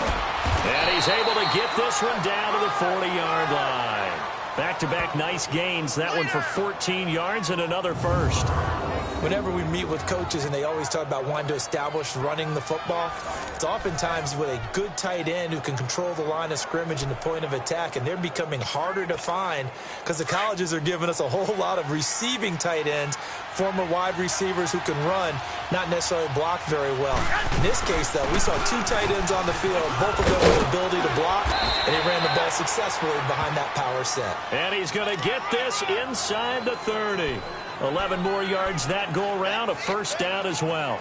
And he's able to get this one down to the 40-yard line. Back-to-back nice gains. That one for 14 yards and another 1st. Whenever we meet with coaches and they always talk about wanting to establish running the football, it's oftentimes with a good tight end who can control the line of scrimmage and the point of attack, and they're becoming harder to find because the colleges are giving us a whole lot of receiving tight ends, former wide receivers who can run, not necessarily block very well. In this case, though, we saw 2 tight ends on the field, both of them with the ability to block, and he ran the ball successfully behind that power set. And he's going to get this inside the 30. 11 more yards that go around, a 1st down as well.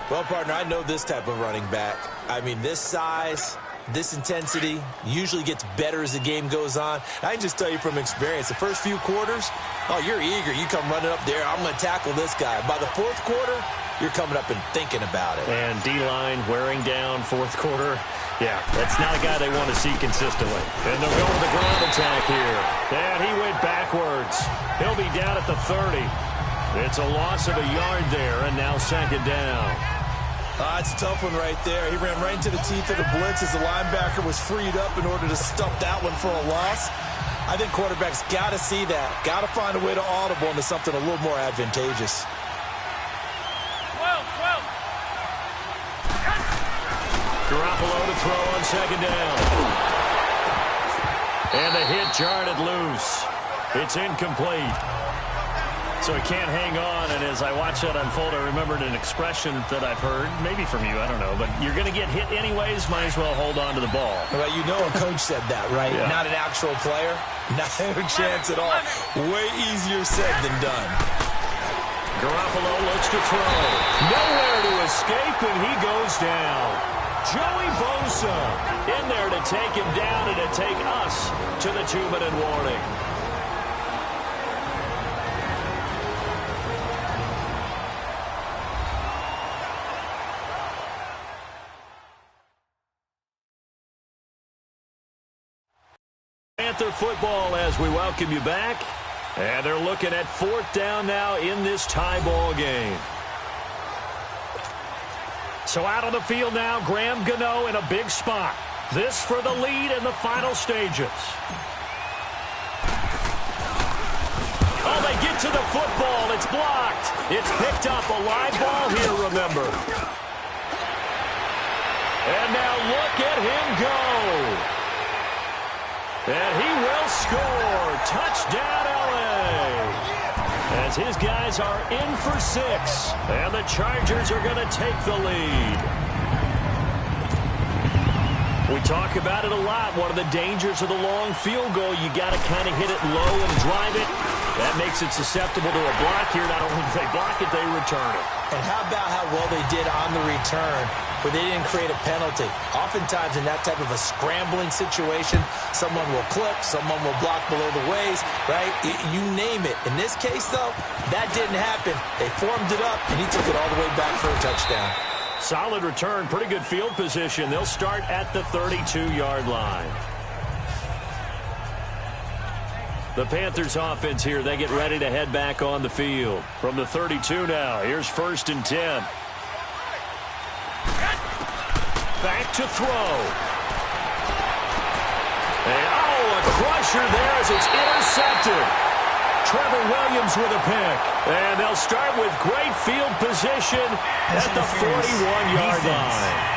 Well, partner, I know this type of running back. I mean, this size, this intensity usually gets better as the game goes on. I can just tell you from experience, the first few quarters, oh, you're eager. You come running up there, I'm going to tackle this guy. By the fourth quarter, you're coming up and thinking about it. And D-line wearing down fourth quarter. Yeah, that's not a guy they want to see consistently. And they'll go with the ground attack here. And he went backwards. He'll be down at the 30. It's a loss of a yard there, and now second down. It's a tough one right there. He ran right into the teeth of the blitz as the linebacker was freed up in order to stop that one for a loss. I think quarterbacks got to see that. Got to find a way to audible into something a little more advantageous. Garoppolo to throw on second down. And the hit jarred it loose. It's incomplete. So he can't hang on, and as I watch that unfold, I remembered an expression that I've heard, maybe from you, I don't know, but you're going to get hit anyways, might as well hold on to the ball. Well, you know a coach said that, right? Yeah. Not an actual player. Not a chance at all. Way easier said than done. Garoppolo looks to throw. Nowhere to escape, and he goes down. Joey Bosa in there to take him down and to take us to the 2-minute warning. Panther football as we welcome you back. And they're looking at fourth down now in this tie ball game. So out on the field now, Graham Gano in a big spot. This for the lead in the final stages. Oh, they get to the football. It's blocked. It's picked up. A live ball here, remember. And now look at him go. And he will score. Touchdown, LA. As his guys are in for 6. And the Chargers are going to take the lead. We talk about it a lot. One of the dangers of the long field goal, you got to kind of hit it low and drive it. That makes it susceptible to a block here. Not only do they block it, they return it. And how about how well they did on the return where they didn't create a penalty? Oftentimes in that type of a scrambling situation, someone will clip, someone will block below the waist, right? You name it. In this case, though, that didn't happen. They formed it up, and he took it all the way back for a touchdown. Solid return, pretty good field position. They'll start at the 32-yard line. The Panthers offense here, they get ready to head back on the field. From the 32 now, here's 1st and 10. Back to throw. And, a crusher there as it's intercepted. Trevor Williams with a pick. And they'll start with great field position at the 41-yard line.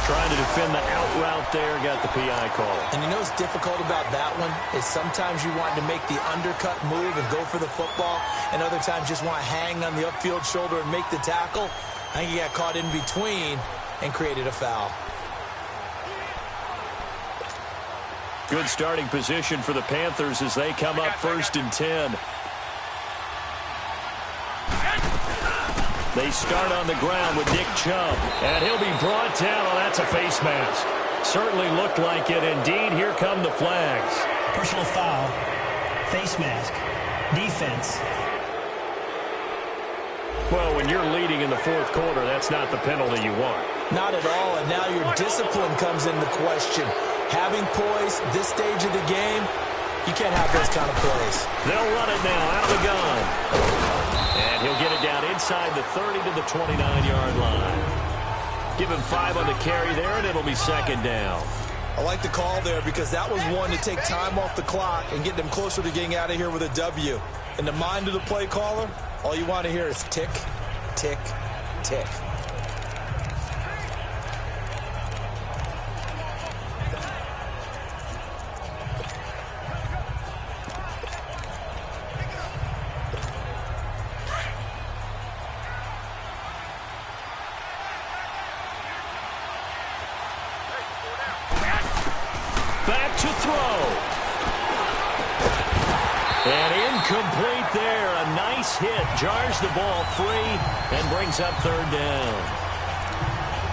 Trying to defend the out route there, got the PI call. And you know what's difficult about that one is sometimes you want to make the undercut move and go for the football, and other times just want to hang on the upfield shoulder and make the tackle. I think he got caught in between and created a foul. Good starting position for the Panthers as they come up 1st and 10. They start on the ground with Nick Chubb. And he'll be brought down. Oh, that's a face mask. Certainly looked like it. Indeed, here come the flags. Personal foul. Face mask. Defense. Well, when you're leading in the fourth quarter, that's not the penalty you want. Not at all. And now your discipline comes into question. Having poise this stage of the game, you can't have those kind of plays. They'll run it now out of the gun. And he'll get it down inside the 30 to the 29-yard line. Give him 5 on the carry there, and it'll be second down. I like the call there because that was one to take time off the clock and get them closer to getting out of here with a W. In the mind of the play caller, all you want to hear is tick, tick, tick. Back to throw. And incomplete there. A nice hit. Jars the ball free and brings up 3rd down.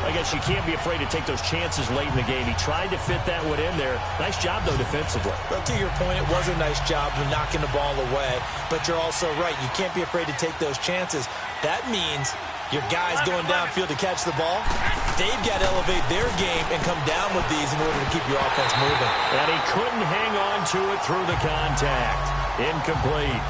I guess you can't be afraid to take those chances late in the game. He tried to fit that one in there. Nice job, though, defensively. Well, to your point, it was a nice job of knocking the ball away. But you're also right. You can't be afraid to take those chances. That means your guys going downfield to catch the ball, they've got to elevate their game and come down with these in order to keep your offense moving. And he couldn't hang on to it through the contact. Incomplete.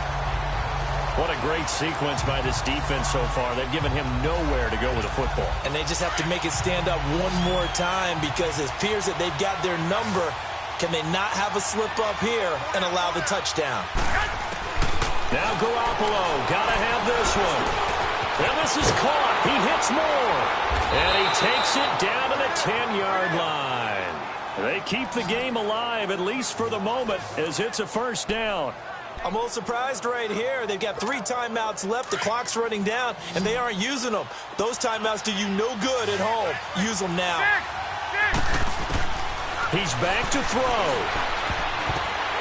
What a great sequence by this defense so far. They've given him nowhere to go with the football. And they just have to make it stand up one more time because it appears that they've got their number. Can they not have a slip up here and allow the touchdown? Now Garoppolo, gotta have this one. And this is caught. He hits more. And he takes it down to the 10-yard line. They keep the game alive, at least for the moment, as it's a first down. I'm a little surprised right here. They've got 3 timeouts left. The clock's running down, and they aren't using them. Those timeouts do you no good at home. Use them now. He's back to throw.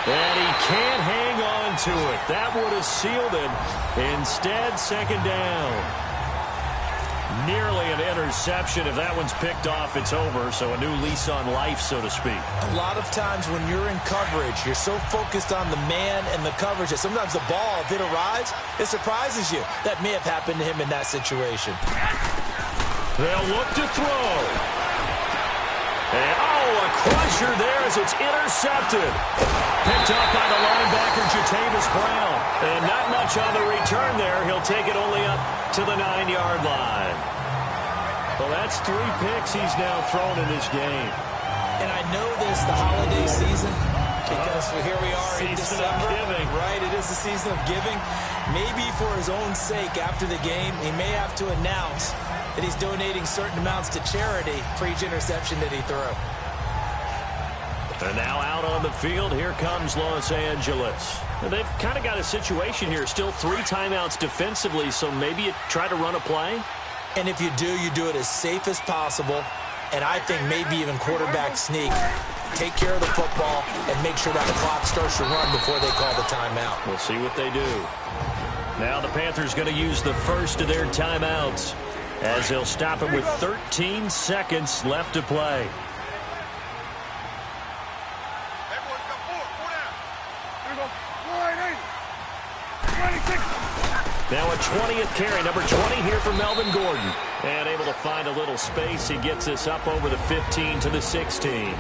And he can't hang on to it. That would have sealed it. Instead, second down. Nearly an interception. If that one's picked off, it's over. So a new lease on life, so to speak. A lot of times when you're in coverage, you're so focused on the man and the coverage that sometimes the ball, if it arrives, it surprises you. That may have happened to him in that situation. They'll look to throw. And, a crusher there as it's intercepted. Picked up by the linebacker, Jatavis Brown. And not much on the return there. He'll take it only up to the 9-yard line. Well, that's 3 picks he's now thrown in this game. And I know this, the holiday season, because here we are in December. Giving. Right, it is the season of giving. Maybe for his own sake after the game, he may have to announce that he's donating certain amounts to charity for each interception that he threw. And now out on the field, here comes Los Angeles. And they've kind of got a situation here. Still 3 timeouts defensively, so maybe you try to run a play. And if you do it as safe as possible. And I think maybe even quarterback sneak. Take care of the football and make sure that the clock starts to run before they call the timeout. We'll see what they do. Now the Panthers going to use the first of their timeouts as they'll stop it with 13 seconds left to play. Now a 20th carry, number 20 here for Melvin Gordon. And able to find a little space. He gets us up over the 15 to the 16.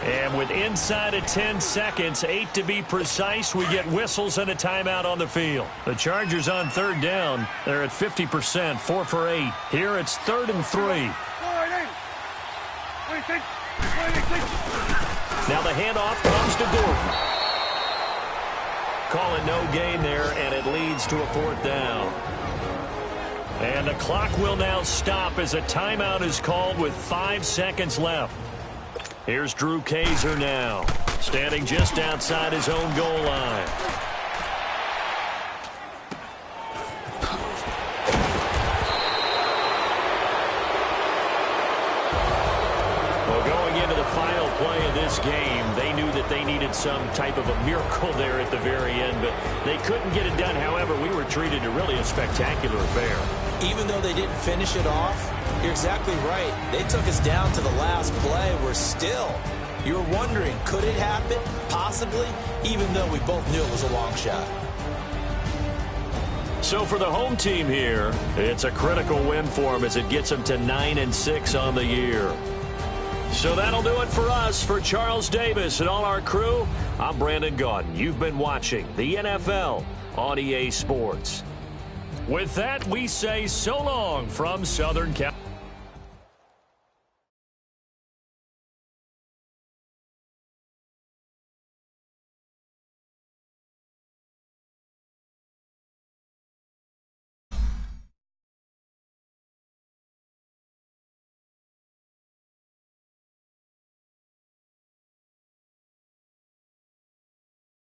And with inside of 10 seconds, 8 to be precise, we get whistles and a timeout on the field. The Chargers on 3rd down. They're at 50%, 4 for 8. Here it's 3rd and 3. Now the handoff comes to Gordon. Call it no gain there, and it leads to a 4th down. And the clock will now stop as a timeout is called with 5 seconds left. Here's Drew Kaiser now, standing just outside his own goal line. Well, going into the final play of this game, they knew that they needed some type of a miracle there at the very end, but they couldn't get it done. However, we were treated to really a spectacular affair. Even though they didn't finish it off, you're exactly right. They took us down to the last play. We're still, you're wondering, could it happen? Possibly, even though we both knew it was a long shot. So for the home team here, it's a critical win for them as it gets them to 9-6 on the year. So that'll do it for us. For Charles Davis and all our crew, I'm Brandon Gaudin. You've been watching the NFL on EA Sports. With that, we say so long from Southern California.